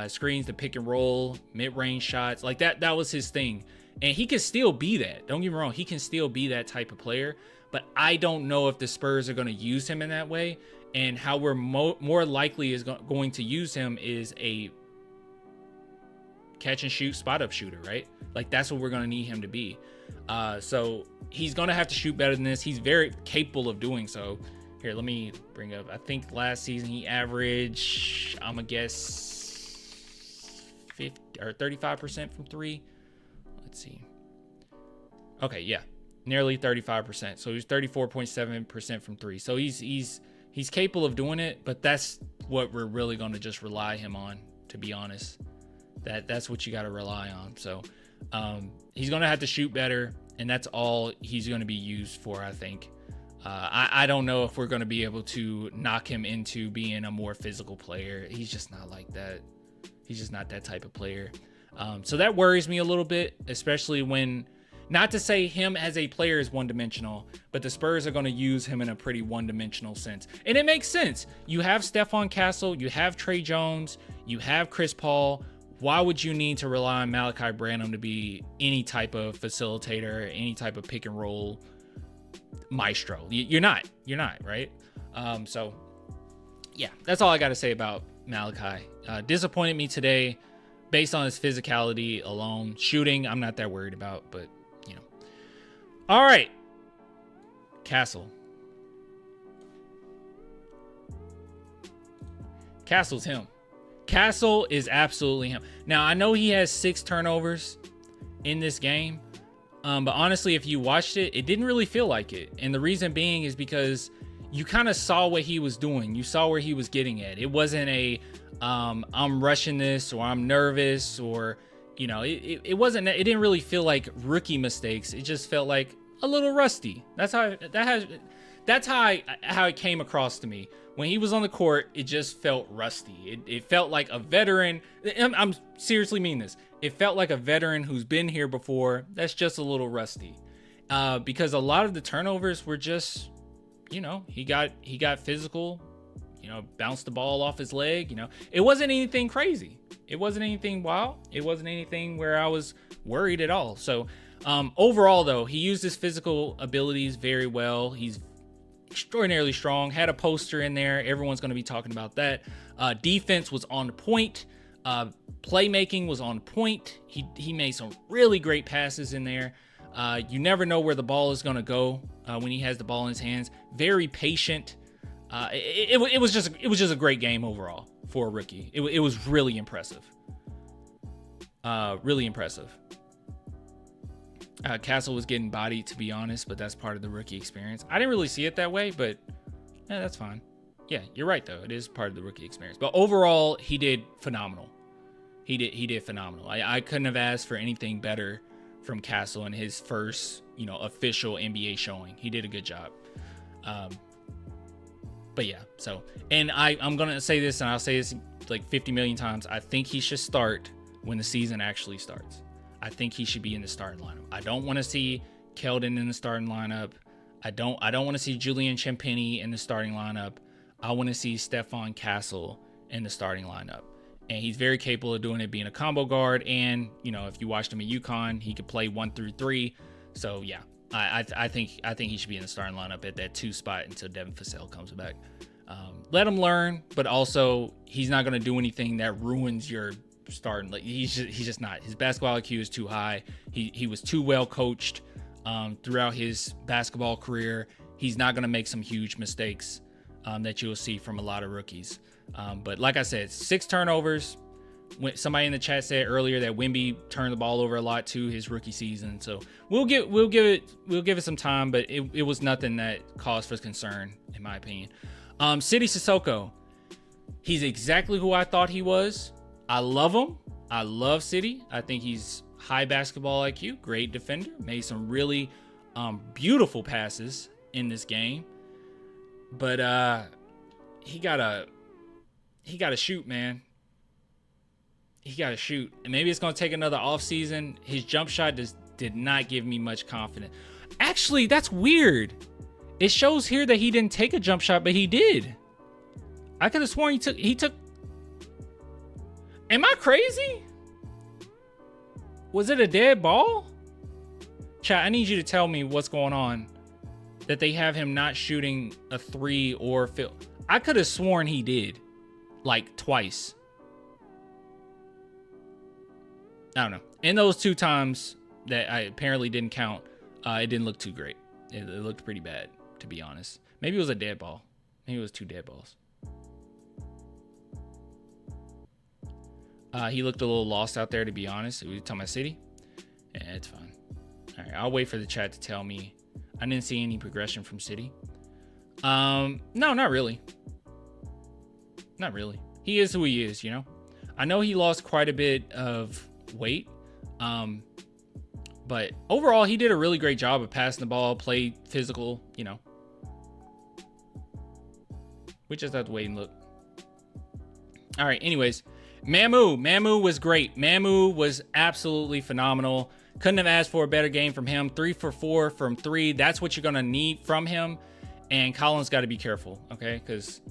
screens, the pick and roll, mid-range shots. Like that was his thing. And he can still be that. Don't get me wrong. He can still be that type of player. But I don't know if the Spurs are going to use him in that way. And how we're more likely is going to use him is a catch and shoot, spot up shooter, right? Like that's what we're going to need him to be. So he's going to have to shoot better than this. He's very capable of doing so. Here, let me bring up. I think last season he averaged, I'm going to guess 50 or 35% from 3. Let's see. Okay, yeah. Nearly 35%. So he's 34.7% from 3. So he's capable of doing it, but that's what we're really going to just rely him on, to be honest. That's what you got to rely on. So he's going to have to shoot better, and that's all he's going to be used for, I think. I don't know if we're going to be able to knock him into being a more physical player. He's just not like that. He's just not that type of player. So that worries me a little bit, especially when, not to say him as a player is one-dimensional, but the Spurs are going to use him in a pretty one-dimensional sense. And it makes sense. You have Stephon Castle, you have Trey Jones, you have Chris Paul. Why would you need to rely on Malachi Branham to be any type of facilitator, any type of pick and roll maestro? You're not, right? So yeah, that's all I got to say about Malachi. Disappointed me today based on his physicality alone. Shooting, I'm not that worried about, but you know. All right, Castle. Castle's him. Castle is absolutely him. Now, I know he has 6 turnovers in this game, but honestly, if you watched it, it didn't really feel like it. And the reason being is because you kind of saw what he was doing. You saw where he was getting at. It wasn't a, I'm rushing this, or I'm nervous, or, you know, it wasn't, it didn't really feel like rookie mistakes. It just felt like a little rusty. That's how it came across to me. When he was on the court, it just felt rusty. It felt like a veteran. I'm seriously mean this. It felt like a veteran who's been here before. That's just a little rusty. Because a lot of the turnovers were just, you know, he got physical, you know, bounced the ball off his leg. You know, it wasn't anything crazy. It wasn't anything wild. It wasn't anything where I was worried at all. So overall, though, he used his physical abilities very well. He's extraordinarily strong. Had a poster in there. Everyone's going to be talking about that. Defense was on point. Playmaking was on point. He made some really great passes in there. You never know where the ball is going to go when he has the ball in his hands. Very patient. It was just a great game overall for a rookie. It was really impressive. Really impressive. Castle was getting bodied, to be honest, but that's part of the rookie experience. I didn't really see it that way, but yeah, that's fine. Yeah, you're right, though. It is part of the rookie experience. But overall, he did phenomenal. He did phenomenal. I couldn't have asked for anything better from Castle in his first, you know, official NBA showing. He did a good job. But yeah, so, and I'm going to say this, and I'll say this like 50 million times. I think he should start when the season actually starts. I think he should be in the starting lineup. I don't want to see Keldon in the starting lineup. I don't want to see Julian Champagnie in the starting lineup. I want to see Stephon Castle in the starting lineup. And he's very capable of doing it, being a combo guard. And, you know, if you watched him at UConn, he could play 1 through 3. So yeah, I think he should be in the starting lineup at that 2 spot until Devin Vassell comes back. Let him learn, but also he's not going to do anything that ruins your starting. Like he's just not. His basketball IQ is too high. He was too well coached throughout his basketball career. He's not going to make some huge mistakes that you'll see from a lot of rookies. But like I said, 6 turnovers. Somebody in the chat said earlier that Wemby turned the ball over a lot too his rookie season. So we'll give it some time, but it was nothing that caused for concern in my opinion. Sidy Cissoko, he's exactly who I thought he was. I love him. I love Sidy. I think he's high basketball IQ, great defender, made some really beautiful passes in this game. But he gotta shoot, man. He gotta shoot. And maybe it's gonna take another offseason. His jump shot did not give me much confidence. Actually, that's weird. It shows here that he didn't take a jump shot, but he did. I could have sworn he took. Am I crazy? Was it a dead ball? Chat, I need you to tell me what's going on. That they have him not shooting a 3 or fill. I could have sworn he did. Like twice. I don't know. In those 2 times that I apparently didn't count, it didn't look too great. It looked pretty bad, to be honest. Maybe it was a dead ball. Maybe it was 2 dead balls. He looked a little lost out there, to be honest. We talking about Sidy? Yeah, it's fine. All right, I'll wait for the chat to tell me. I didn't see any progression from Sidy. No, not really. Not really. He is who he is, you know? I know he lost quite a bit of weight. But overall, he did a really great job of passing the ball, played physical, you know. We just have to wait and look. All right, anyways. Mamu was great. Mamu was absolutely phenomenal. Couldn't have asked for a better game from him. 3 for 4 from 3. That's what you're going to need from him. And Collins got to be careful, okay? Because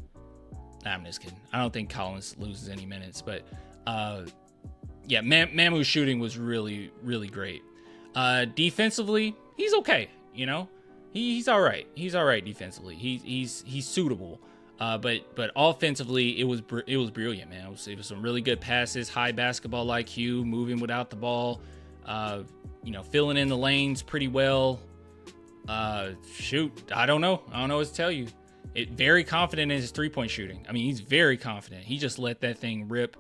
I'm just kidding. I don't think Collins loses any minutes. But, yeah, Mamu's shooting was really, really great. Defensively, he's okay, you know? He's all right. He's all right defensively. He's suitable. But offensively, it was brilliant, man. It was some really good passes, high basketball IQ, moving without the ball, you know, filling in the lanes pretty well. Shoot, I don't know what to tell you. Very confident in his 3-point shooting. I mean, he's very confident. He just let that thing rip.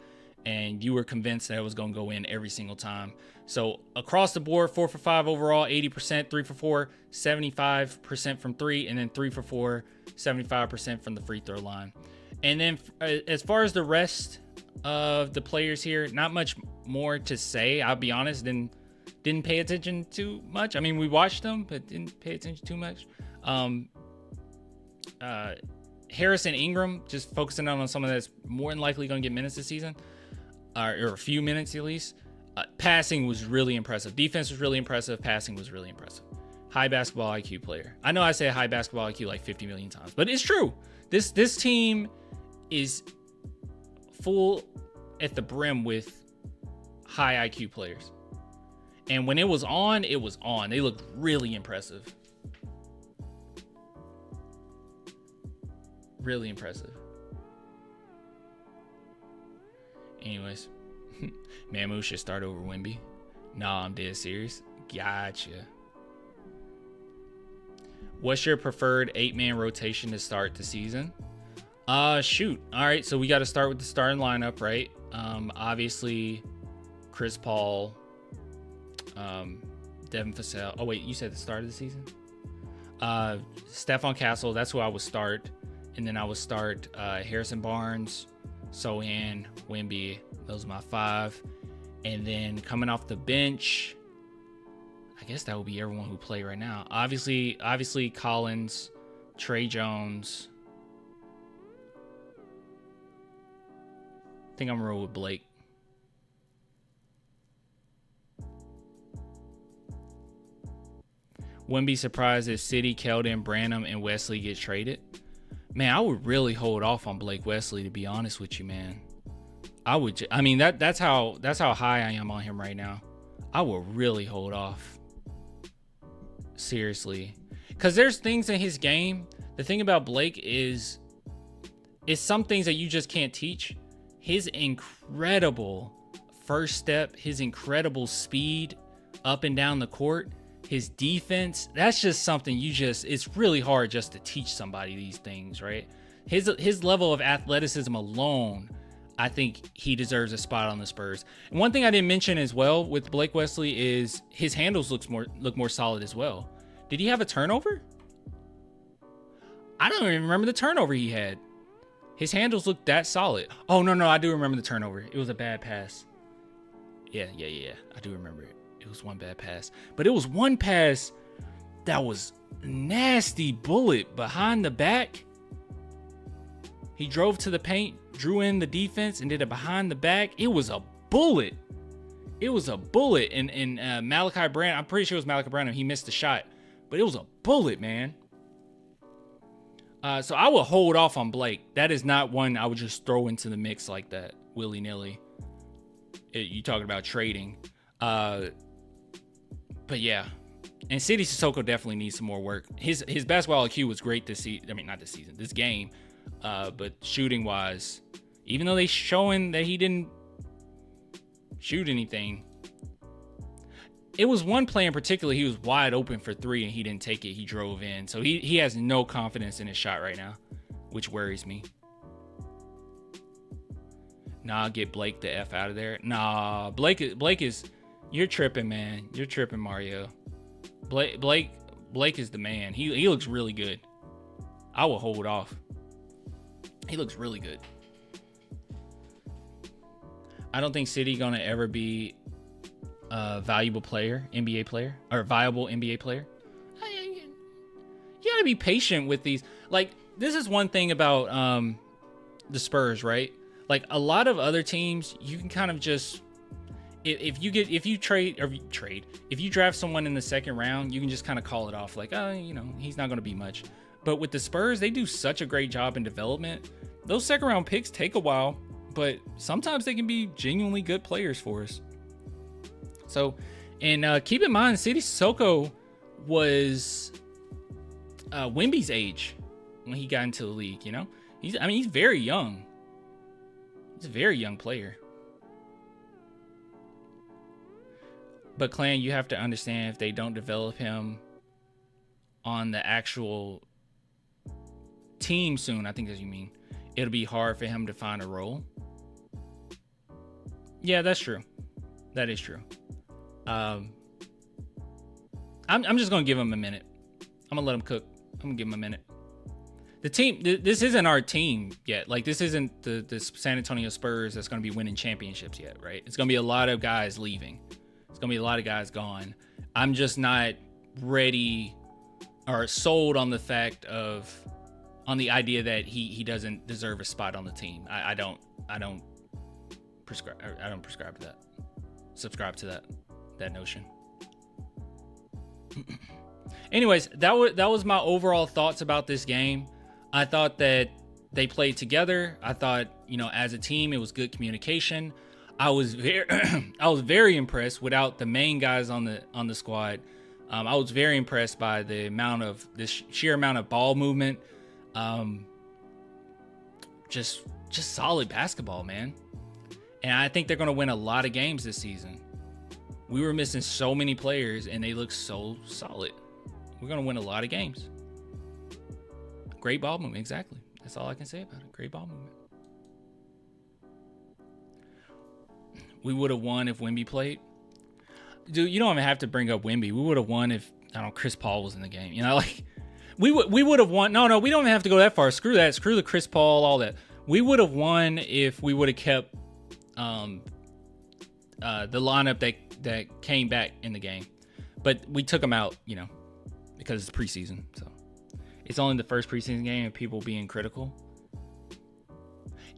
and you were convinced that it was going to go in every single time. So across the board, 4 for 5 overall, 80%, 3 for 4, 75% from 3, and then 3 for 4, 75% from the free throw line. And then as far as the rest of the players here, not much more to say. I'll be honest, didn't pay attention too much. I mean, we watched them, but didn't pay attention too much. Harris and Ingram, just focusing on someone that's more than likely going to get minutes this season, or a few minutes at least. Passing was really impressive. Defense was really impressive. Passing was really impressive. High basketball IQ player. I know I say high basketball IQ like 50 million times, but it's true. This team is full at the brim with high IQ players. And when it was on, it was on. They looked really impressive. Really impressive. Anyways, Mamu should start over Wemby. Nah, I'm dead serious. Gotcha. What's your preferred 8-man rotation to start the season? Shoot. All right, so we got to start with the starting lineup, right? Obviously, Chris Paul, Devin Vassell. Oh wait, you said the start of the season? Stephon Castle, that's who I would start. And then I would start Harrison Barnes, Sochan, Wemby. Those are my 5. And then coming off the bench, I guess that would be everyone who play right now. Obviously Collins, Trey Jones. I think I'm gonna roll with Blake. Wouldn't be surprised if City, Keldon, Branham, and Wesley get traded. Man, I would really hold off on Blake Wesley, to be honest with you, man. I mean, that's how high I am on him right now. I will really hold off. Seriously. Because there's things in his game. The thing about Blake is some things that you just can't teach. His incredible first step, his incredible speed up and down the court, his defense, that's just something it's really hard just to teach somebody these things, right? His level of athleticism alone, I think he deserves a spot on the Spurs. And one thing I didn't mention as well with Blake Wesley is his handles look more solid as well. Did he have a turnover? I don't even remember the turnover he had. His handles looked that solid. Oh, no, I do remember the turnover. It was a bad pass. Yeah. I do remember it. It was one bad pass. But it was one pass that was nasty bullet behind the back. He drove to the paint, drew in the defense, and did it behind the back. It was a bullet. It was a bullet. And Malachi Branham, I'm pretty sure it was Malachi Branham. He missed the shot. But it was a bullet, man. So I will hold off on Blake. That is not one I would just throw into the mix like that, willy-nilly. You talking about trading. But yeah. And City Sissoko definitely needs some more work. His basketball IQ was great this season. I mean, not this season, this game. But shooting-wise, even though they showing that he didn't shoot anything, it was one play in particular, he was wide open for 3 and he didn't take it. He drove in. So he has no confidence in his shot right now, which worries me. Nah, get Blake the F out of there. Nah, Blake is you're tripping, man. You're tripping, Mario. Blake is the man. He looks really good. I will hold off. He looks really good. I don't think City gonna ever be a valuable player, NBA player, or viable NBA player. You gotta be patient with these. Like, this is one thing about the Spurs, right? Like, a lot of other teams, you can kind of just if you draft someone in the second round, you can just kind of call it off, like, oh, he's not gonna be much. But with the Spurs, they do such a great job in development. Those second round picks take a while, but sometimes they can be genuinely good players for us. So, and keep in mind, City Sissoko was Wemby's age when he got into the league. He's very young. He's a very young player. But Clan, you have to understand, if they don't develop him on the actual team soon, I think as you mean, it'll be hard for him to find a role. Yeah, that's true. That is true. I'm just gonna give him a minute. I'm gonna let him cook. I'm gonna give him a minute. The team, this isn't our team yet. Like, this isn't the San Antonio Spurs that's gonna be winning championships yet, right? It's gonna be a lot of guys leaving. It's gonna be a lot of guys gone. I'm just not ready or sold on the idea that he doesn't deserve a spot on the team. I don't prescribe to that. Subscribe to that notion. Anyways, that was my overall thoughts about this game. I thought that they played together. I thought, as a team, it was good communication. I was very impressed without the main guys on the squad. I was very impressed by the sheer amount of ball movement. Just solid basketball, man. And I think they're going to win a lot of games this season. We were missing so many players, and they look so solid. We're going to win a lot of games. Great ball movement, exactly. That's all I can say about it. Great ball movement. We would have won if Wemby played. Dude, you don't even have to bring up Wemby. We would have won if, Chris Paul was in the game. We would have won. No, we don't even have to go that far. Screw that. Screw the Chris Paul, all that. We would have won if we would have kept the lineup that came back in the game. But we took them out, because it's preseason. So it's only the first preseason game and people being critical.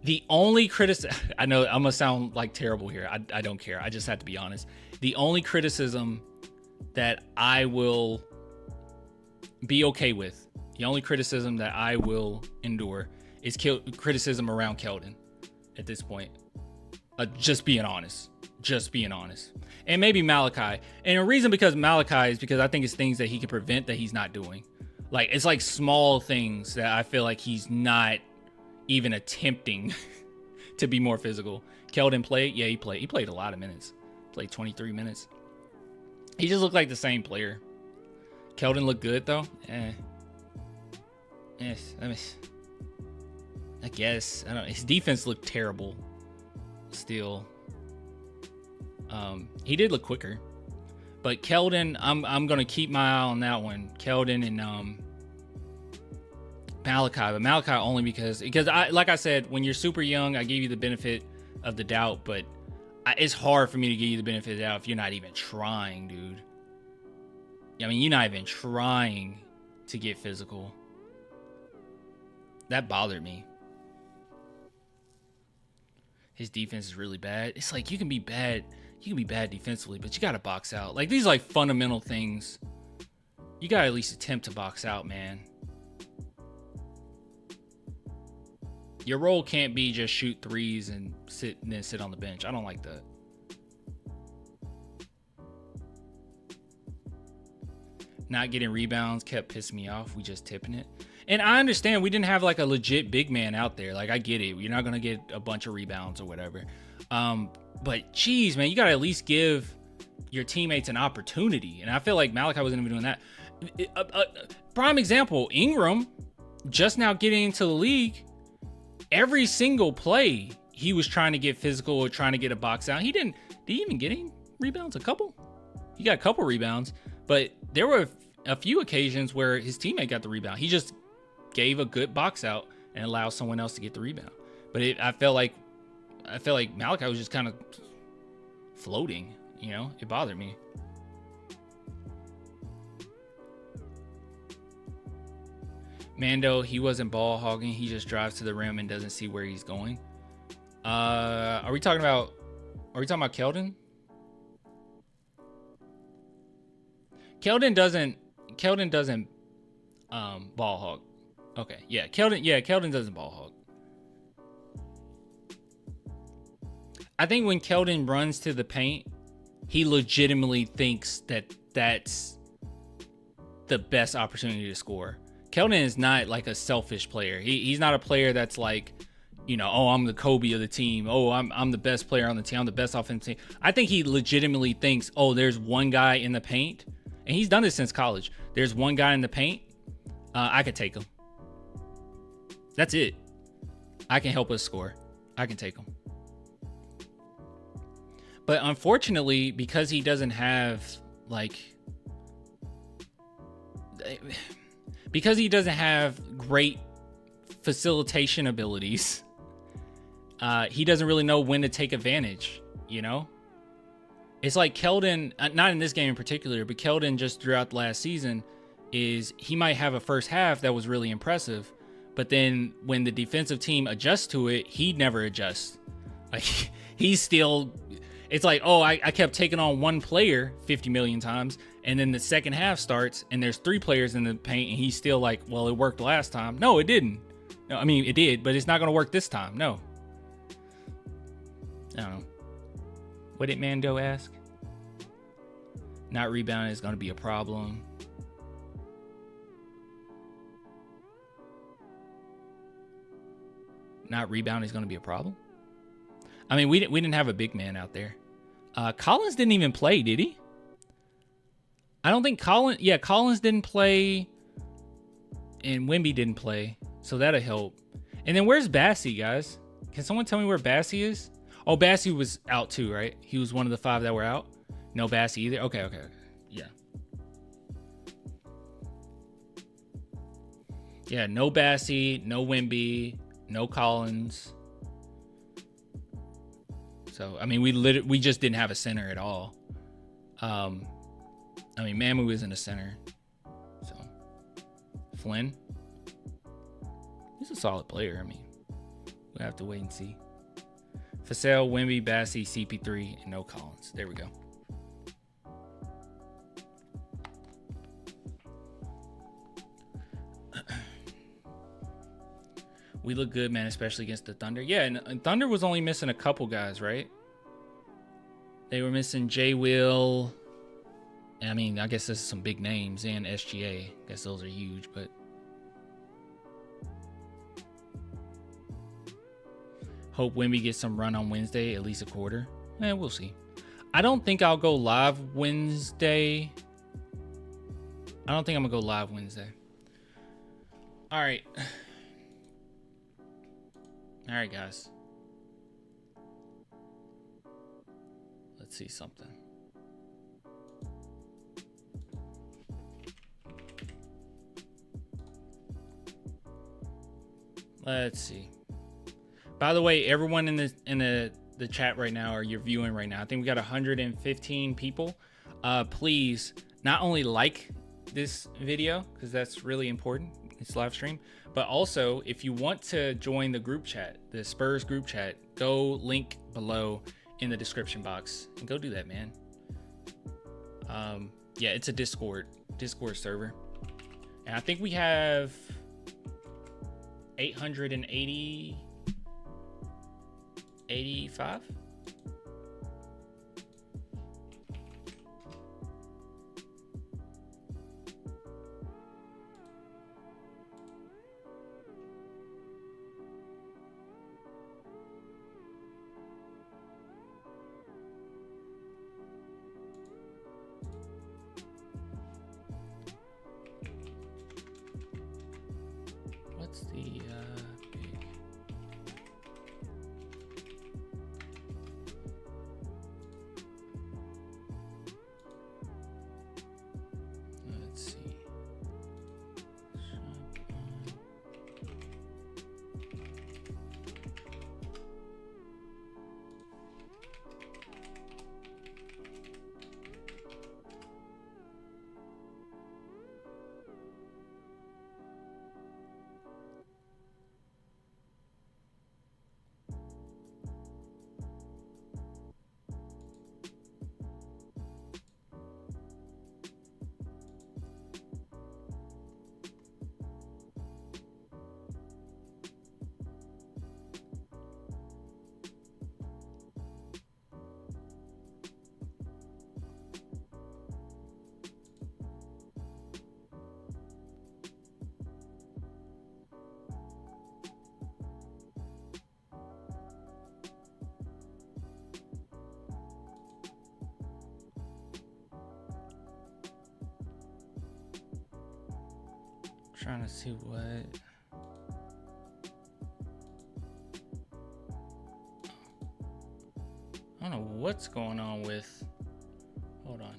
The only criticism, I know I'm going to sound like terrible here. I don't care. I just have to be honest. The only criticism that I will be okay with, the only criticism that I will endure is criticism around Keldon at this point. Just being honest. And maybe Malachi. And the reason because Malachi is because I think it's things that he can prevent that he's not doing. Like, it's like small things that I feel like he's not even attempting to be more physical. Keldon played? Yeah, he played. He played a lot of minutes. Played 23 minutes. He just looked like the same player. Keldon looked good, though. Yes, I guess. I don't know. His defense looked terrible. Still. He did look quicker. But Keldon, I'm gonna keep my eye on that one. Keldon and Malachi, but Malachi only because like I said, when you're super young, I give you the benefit of the doubt, but it's hard for me to give you the benefit of the doubt if you're not even trying, dude. You're not even trying to get physical. That bothered me. His defense is really bad. It's like you can be bad defensively, but you got to box out. Like, these are like fundamental things. You got to at least attempt to box out, man. Your role can't be just shoot threes and then sit on the bench. I don't like that. Not getting rebounds kept pissing me off. We just tipping it. And I understand we didn't have like a legit big man out there. Like, I get it. You're not going to get a bunch of rebounds or whatever. But geez, man, you got to at least give your teammates an opportunity. And I feel like Malachi wasn't even doing that. Prime example, Ingram, just now getting into the league, every single play, he was trying to get physical or trying to get a box out. Did he even get any rebounds? A couple? He got a couple rebounds, but there were a few occasions where his teammate got the rebound. He just gave a good box out and allowed someone else to get the rebound. But I felt like Malachi was just kind of floating, it bothered me. Mando, he wasn't ball hogging. He just drives to the rim and doesn't see where he's going. Are we talking about Keldon? Keldon doesn't ball hog. Okay, yeah, Keldon doesn't ball hog. I think when Keldon runs to the paint, he legitimately thinks that that's the best opportunity to score. Keldon is not like a selfish player. He's not a player that's like, oh, I'm the Kobe of the team. Oh, I'm the best player on the team. I'm the best offensive team. I think he legitimately thinks, oh, there's one guy in the paint. And he's done this since college. There's one guy in the paint. I could take him. That's it. I can help us score. I can take him. But unfortunately, because he doesn't have great facilitation abilities, he doesn't really know when to take advantage, you know? It's like Keldon, not in this game in particular, but Keldon just throughout the last season he might have a first half that was really impressive, but then when the defensive team adjusts to it, he never adjusts. Like, he's still, it's like, oh, I kept taking on one player 50 million times, and then the second half starts, and there's 3 players in the paint, and he's still like, well, it worked last time. No, it didn't. No, I mean, it did, but it's not going to work this time. No. I don't know. What did Mando ask? Not rebounding is going to be a problem. Not rebounding is going to be a problem? I mean, we didn't have a big man out there. Collins didn't even play, did he? I don't think Collins... Yeah, Collins didn't play. And Wemby didn't play. So that'll help. And then where's Bassey, guys? Can someone tell me where Bassey is? Oh, Bassey was out too, right? He was one of the 5 that were out. No Bassey either. Okay. Yeah. Yeah, no Bassey, no Wemby, no Collins. So, I mean, we just didn't have a center at all. I mean, Mamu isn't a center. So, Flynn. He's a solid player. I mean, we'll have to wait and see. Fasel, Wemby, Bassey, CP3, and no Collins. There we go. We look good, man, especially against the Thunder. Yeah, and Thunder was only missing a couple guys, right? They were missing J. Will. I mean, I guess there's some big names, and SGA. I guess those are huge, but... Hope Wemby gets some run on Wednesday, at least a quarter. We'll see. I don't think I'll go live Wednesday. I don't think I'm going to go live Wednesday. All right. All right, guys. Let's see something. Let's see. By the way, everyone in the chat right now, or you're viewing right now, I think we got 115 people. Please not only like this video, because that's really important, it's live stream, but also if you want to join the group chat, the Spurs group chat, go link below in the description box and go do that, man. Yeah, it's a Discord server, and I think we have 85. What's the big? Let's see. Trying to see what. I don't know what's going on with... Hold on.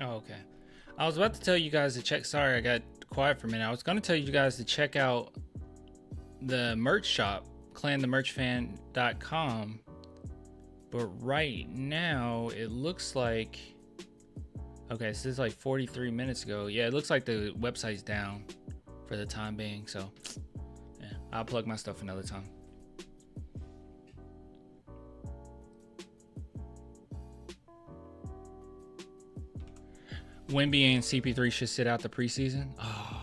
Oh, okay. I was about to tell you guys to check. Sorry, I got quiet for a minute. I was going to tell you guys to check out the merch shop, clanthemerchfan.com. But right now, it looks like... Okay, so this is like 43 minutes ago. Yeah, it looks like the website's down for the time being. So, yeah, I'll plug my stuff another time. Wemby and CP3 should sit out the preseason. Oh,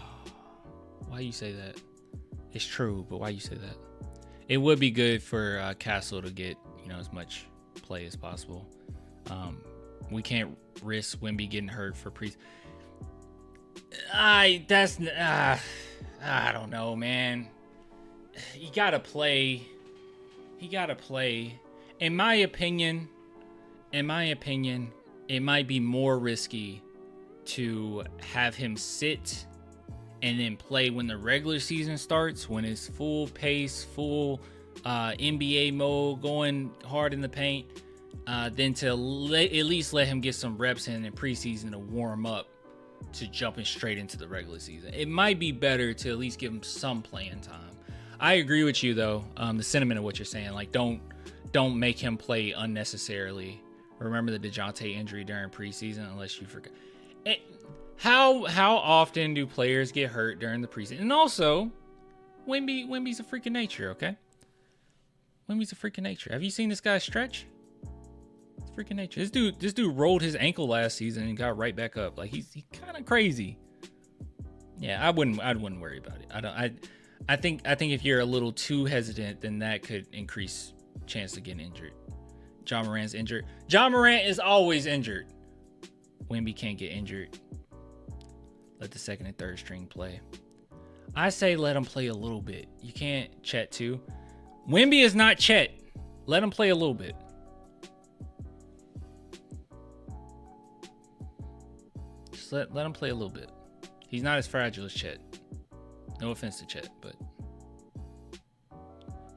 why you say that? It's true, but why you say that? It would be good for Castle to get, you know, as much play as possible. We can't risk Wemby getting hurt for pre. I don't know, man. He gotta play. He gotta play. In my opinion, it might be more risky to have him sit and then play when the regular season starts, when it's full pace, full NBA mode, going hard in the paint, than to at least let him get some reps in preseason to warm up to jumping straight into the regular season. It might be better to at least give him some playing time. I agree with you though, the sentiment of what you're saying. Like, don't make him play unnecessarily. Remember the DeJounte injury during preseason, unless you forget. How often do players get hurt during the preseason? And also, Wemby's a freak of nature, okay? Wemby's a freak of nature. Have you seen this guy stretch? It's freaking nature. This dude rolled his ankle last season and got right back up. Like, he's kind of crazy. Yeah, I wouldn't worry about it. I think if you're a little too hesitant, then that could increase chance of getting injured. John Morant's injured. John Morant is always injured. Wemby can't get injured. Let the second and third string play. I say let him play a little bit. You can't Chet too. Wemby is not Chet. Let him play a little bit. Just let him play a little bit. He's not as fragile as Chet. No offense to Chet, but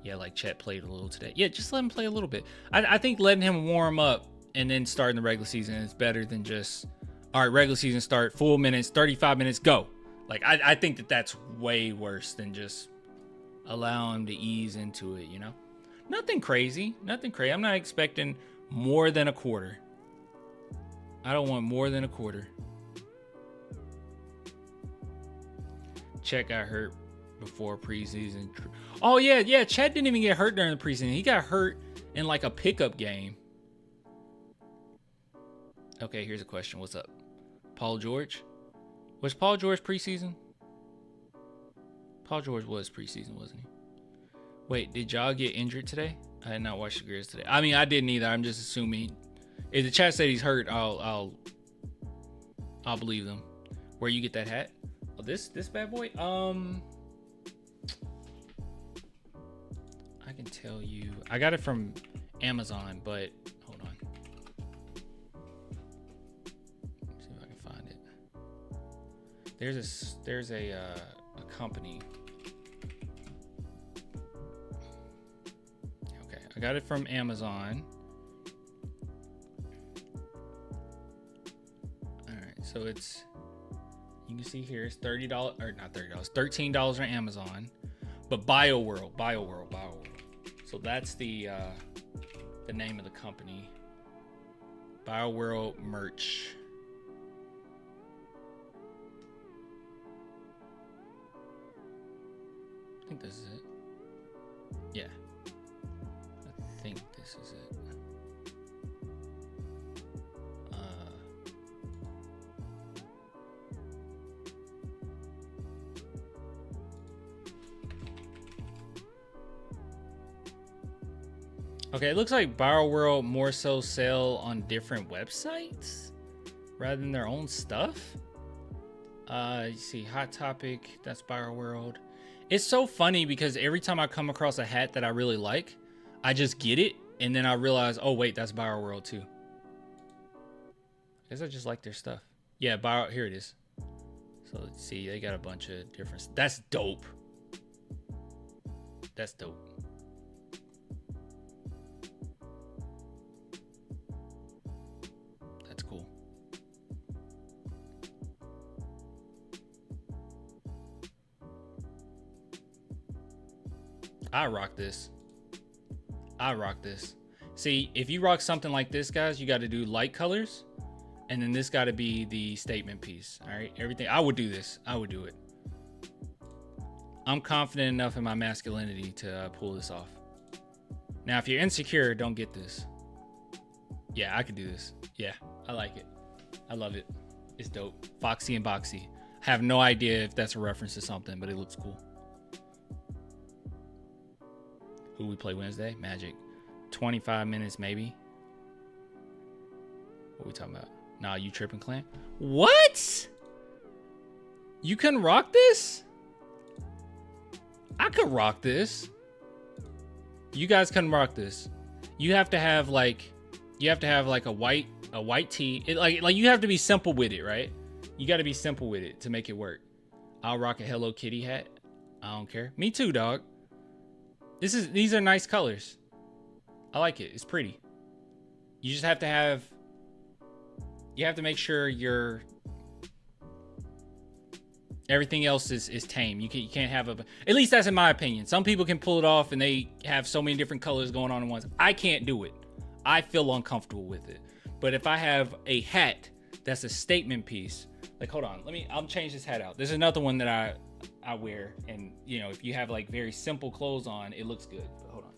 yeah, like Chet played a little today. Yeah, just let him play a little bit. I think letting him warm up and then starting the regular season is better than just, all right, regular season start, full minutes, 35 minutes, go. Like, I think that's way worse than just allow him to ease into it, you know? Nothing crazy. I'm not expecting more than a quarter. I don't want more than a quarter. Chet got hurt before preseason. Oh, yeah. Chet didn't even get hurt during the preseason. He got hurt in like a pickup game. Okay, here's a question. What's up? Paul George? Was Paul George preseason? Paul George was preseason, wasn't he? Wait, did y'all get injured today? I had not watched the Grizz today. I mean, I didn't either. I'm just assuming. If the chat said he's hurt, I'll believe them. Where you get that hat? Oh, this bad boy? I can tell you. I got it from Amazon, but hold on. See if I can find it. There's a company. Okay, I got it from Amazon. All right, so it's, you can see here it's $30 or not $30, $13 on Amazon, but BioWorld. So that's the name of the company. BioWorld merch. I think this is it. Yeah. I think this is it. Okay, it looks like World more so sell on different websites rather than their own stuff. You see Hot Topic, that's World. It's so funny because every time I come across a hat that I really like, I just get it, and then I realize, oh wait, that's World too. I guess I just like their stuff. Yeah, here it is. So let's see, they got a bunch of different. That's dope. That's dope. That's cool. I rock this. I rock this. See, if you rock something like this, guys, you got to do light colors, and then this got to be the statement piece. All right, everything. I would do this. I would do it. I'm confident enough in my masculinity to pull this off. Now, if you're insecure, don't get this. Yeah, I could do this. Yeah, I like it. I love it. It's dope. Foxy and Boxy. I have no idea if that's a reference to something, but it looks cool. Who we play Wednesday? Magic. 25 minutes, maybe. What are we talking about? Nah, you tripping, Clan? What? You can rock this? I could rock this. You guys can rock this. You have to have like a white tee. Like you have to be simple with it, right? You got to be simple with it to make it work. I'll rock a Hello Kitty hat. I don't care. Me too, dog. These are nice colors. I like it. It's pretty. You just have to make sure everything else is tame. You can't have at least that's in my opinion. Some people can pull it off and they have so many different colors going on at once. I can't do it. I feel uncomfortable with it. But if I have a hat that's a statement piece, like hold on, I'll change this hat out. There's another one that I wear, and you know, if you have like very simple clothes on, it looks good. But hold on.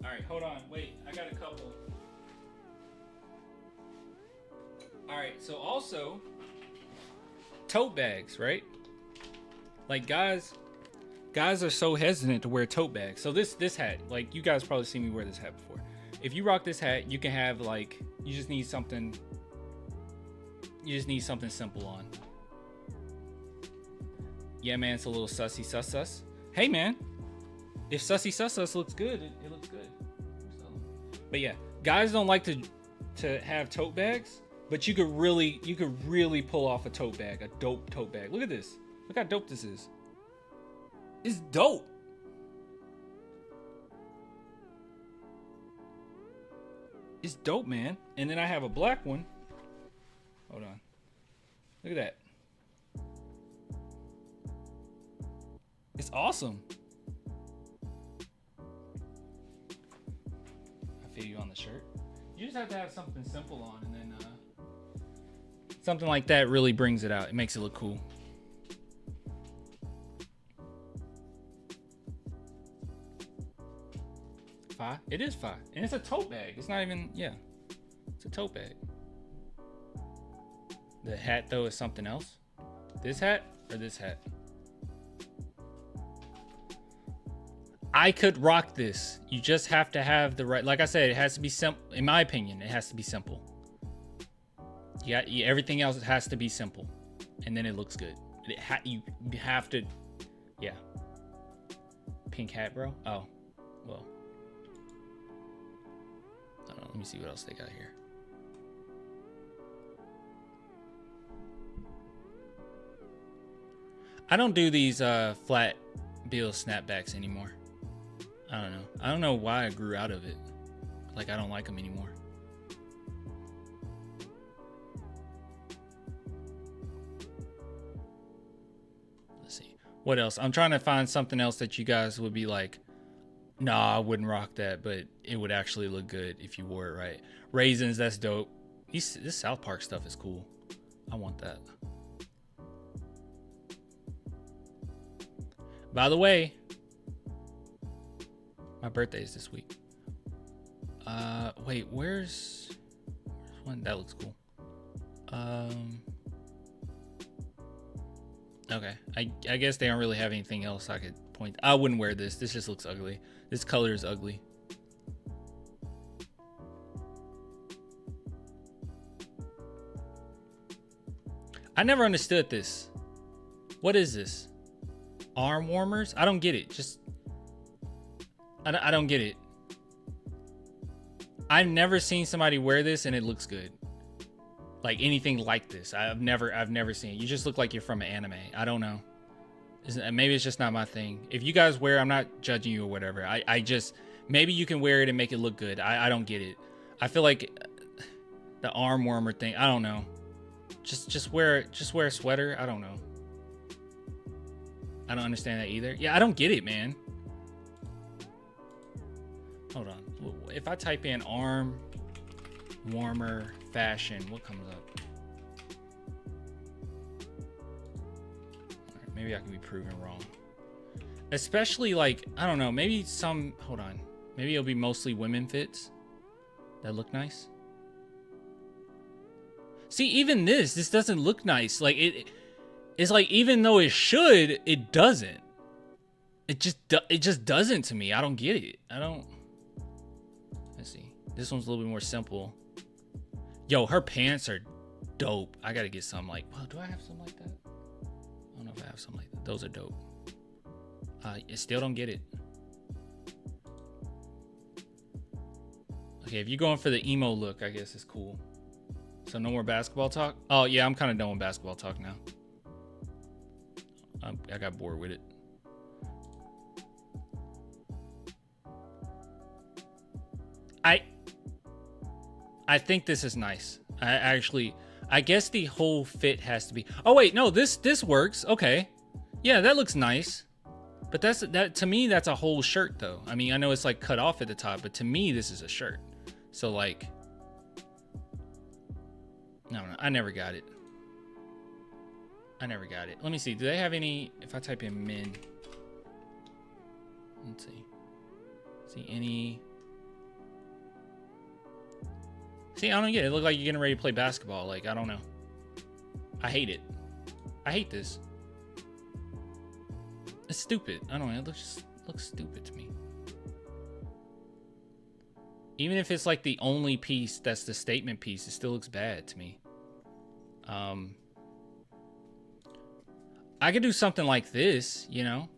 All right, hold on. Wait, I got a couple. All right, so also tote bags, right? Like guys are so hesitant to wear tote bags. So this hat, like you guys probably seen me wear this hat before. If you rock this hat, you can have like you just need something simple on. Yeah, man, it's a little sussy sus. Hey, man, if sussy sus looks good, it looks good. But yeah, guys don't like to have tote bags. But you could really pull off a tote bag, a dope tote bag. Look at this. Look how dope this is. It's dope. It's dope, man. And then I have a black one. Hold on. Look at that. It's awesome. I feel you on the shirt. You just have to have something simple on, and then something like that really brings it out. It makes it look cool. $5? It is $5. And it's a tote bag. It's not even, yeah. It's a tote bag. The hat, though, is something else. This hat or this hat? I could rock this. You just have to have the right, like I said, it has to be simple. In my opinion, it has to be simple. Yeah, everything else has to be simple, and then it looks good. You have to, yeah. Pink hat, bro. Oh, well. I don't know. Let me see what else they got here. I don't do these flat bill snapbacks anymore. I don't know. I don't know why I grew out of it. Like I don't like them anymore. What else? I'm trying to find something else that you guys would be like, nah, I wouldn't rock that, but it would actually look good if you wore it right. Raisins, that's dope. This South Park stuff is cool. I want that. By the way, my birthday is this week. Wait, where's one? That looks cool. Okay, I guess they don't really have anything else I could point. I wouldn't wear this. This just looks ugly. This color is ugly. I never understood this. What is this? Arm warmers? I don't get it. Just I don't get it. I've never seen somebody wear this and it looks good. Like anything like this. I've never seen it. You just look like you're from an anime. I don't know. Maybe it's just not my thing. If you guys wear, I'm not judging you or whatever. I just, maybe you can wear it and make it look good. I don't get it. I feel like the arm warmer thing, I don't know. Just wear a sweater. I don't know. I don't understand that either. Yeah, I don't get it, man. Hold on. If I type in arm warmer fashion, what comes up? All right, maybe I can be proven wrong. Especially like, I don't know, maybe some, hold on. Maybe it'll be mostly women fits that look nice. See, even this doesn't look nice. Like it's like, even though it should, it doesn't. It just doesn't to me. I don't get it. Let's see. This one's a little bit more simple. Yo, her pants are dope. I gotta get some like, well, do I have something like that? I don't know if I have something like that. Those are dope. I still don't get it. Okay, if you're going for the emo look, I guess it's cool. So no more basketball talk? Oh yeah, I'm kind of done with basketball talk now. I got bored with it. I think this is nice. I guess the whole fit has to be. Oh wait, no, this works. Okay, yeah, that looks nice. But that to me, that's a whole shirt though. I mean, I know it's like cut off at the top, but to me, this is a shirt. So like, no, I never got it. Let me see. Do they have any? If I type in men, let's see. See any? See, I don't get it. It looks like you're getting ready to play basketball. Like, I don't know. I hate it. I hate this. It's stupid. I don't know. It looks stupid to me. Even if it's like the only piece that's the statement piece, it still looks bad to me. I could do something like this, you know.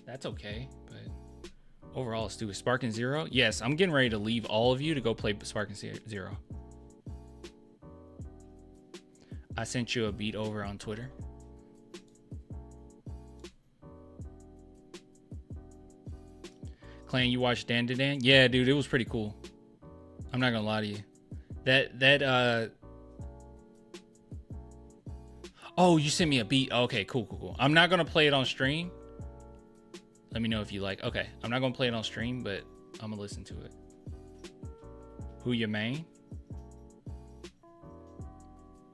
That's okay, but overall it's stupid. Sparking Zero? Yes, I'm getting ready to leave all of you to go play Sparking Zero. I sent you a beat over on Twitter. Clan, you watched Dan to Dan? Yeah, dude, it was pretty cool. I'm not gonna lie to you. Oh, you sent me a beat. Okay, cool. I'm not gonna play it on stream. Let me know if you like. Okay, I'm not gonna play it on stream, but I'm gonna listen to it. Who your main?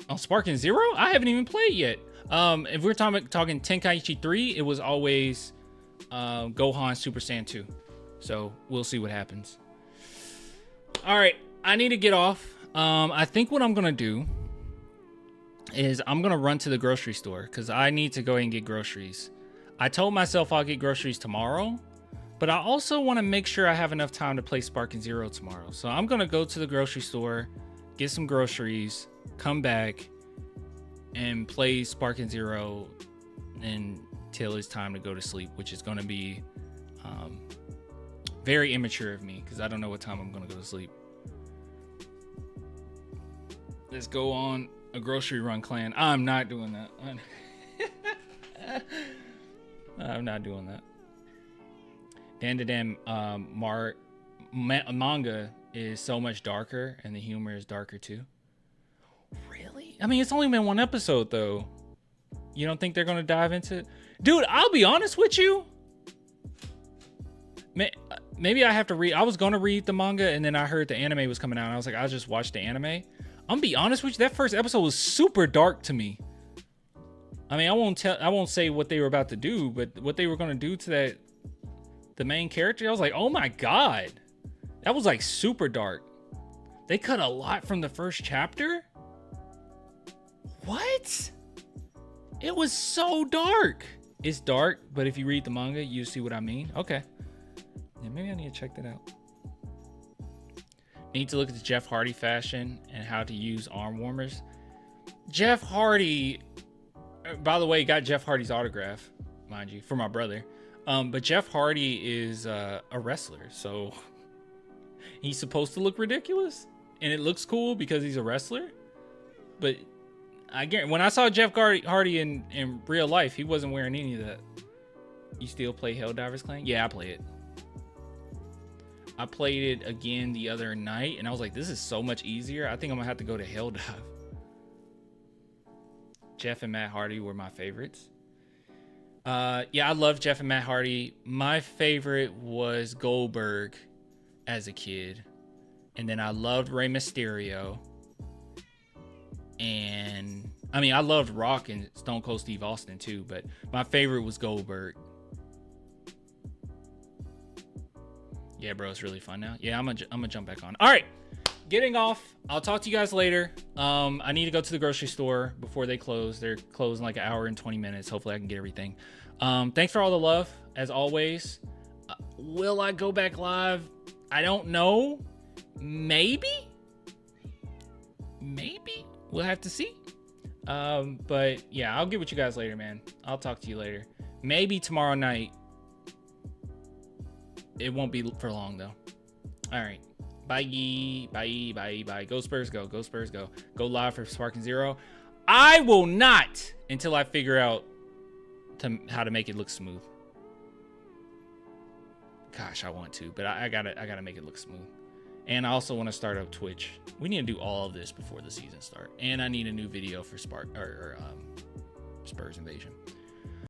On Sparking Zero? I haven't even played yet. If we're talking Tenkaichi 3, it was always Gohan Super Saiyan 2. So we'll see what happens. All right, I need to get off. I think what I'm gonna do is I'm gonna run to the grocery store because I need to go ahead and get groceries. I told myself I'll get groceries tomorrow, but I also want to make sure I have enough time to play Sparking Zero tomorrow. So I'm gonna go to the grocery store, get some groceries, come back, and play Sparking Zero until it's time to go to sleep, which is gonna be very immature of me because I don't know what time I'm gonna go to sleep. Let's go on a grocery run, clan. I'm not doing that. I'm not doing that. Dan to Dan manga is so much darker and the humor is darker too. Really? I mean, it's only been one episode though. You don't think they're gonna dive into it? Dude, I'll be honest with you. Maybe I have to read. I was gonna read the manga and then I heard the anime was coming out and I was like, I'll just watch the anime. I'm gonna be honest with you, that first episode was super dark to me. I mean, I won't say what they were about to do, but what they were going to do to the main character, I was like, oh my God. That was like super dark. They cut a lot from the first chapter. What? It was so dark. It's dark, but if you read the manga, you see what I mean. Okay. Yeah, maybe I need to check that out. Need to look at the Jeff Hardy fashion and how to use arm warmers. Jeff Hardy, by the way, got Jeff Hardy's autograph, mind you, for my brother. But Jeff Hardy is a wrestler, so he's supposed to look ridiculous, and it looks cool because he's a wrestler. But I guarantee, when I saw Jeff Hardy in real life, he wasn't wearing any of that. You still play Helldivers Clan? Yeah, I play it. I played it again the other night, and I was like, this is so much easier. I think I'm going to have to go to Helldive. Jeff and Matt Hardy were my favorites. Yeah, I love Jeff and Matt Hardy. My favorite was Goldberg as a kid. And then I loved Rey Mysterio. And, I mean, I loved Rock and Stone Cold Steve Austin too, but my favorite was Goldberg. Yeah, bro, it's really fun now. Yeah, I'm gonna jump back on. All right, getting off. I'll talk to you guys later. I need to go to the grocery store before they close. They're closed in like an hour and 20 minutes. Hopefully I can get everything. Thanks for all the love, as always. Will I go back live? I don't know. Maybe. We'll have to see. But yeah, I'll get with you guys later, man. I'll talk to you later. Maybe tomorrow night. It won't be for long though. All right. Bye. Go Spurs, go. Go Spurs, go. Go live for Sparking Zero. I will not until I figure out how to make it look smooth. Gosh, I want to, but I gotta make it look smooth. And I also want to start up Twitch. We need to do all of this before the season starts. And I need a new video for Spurs Invasion.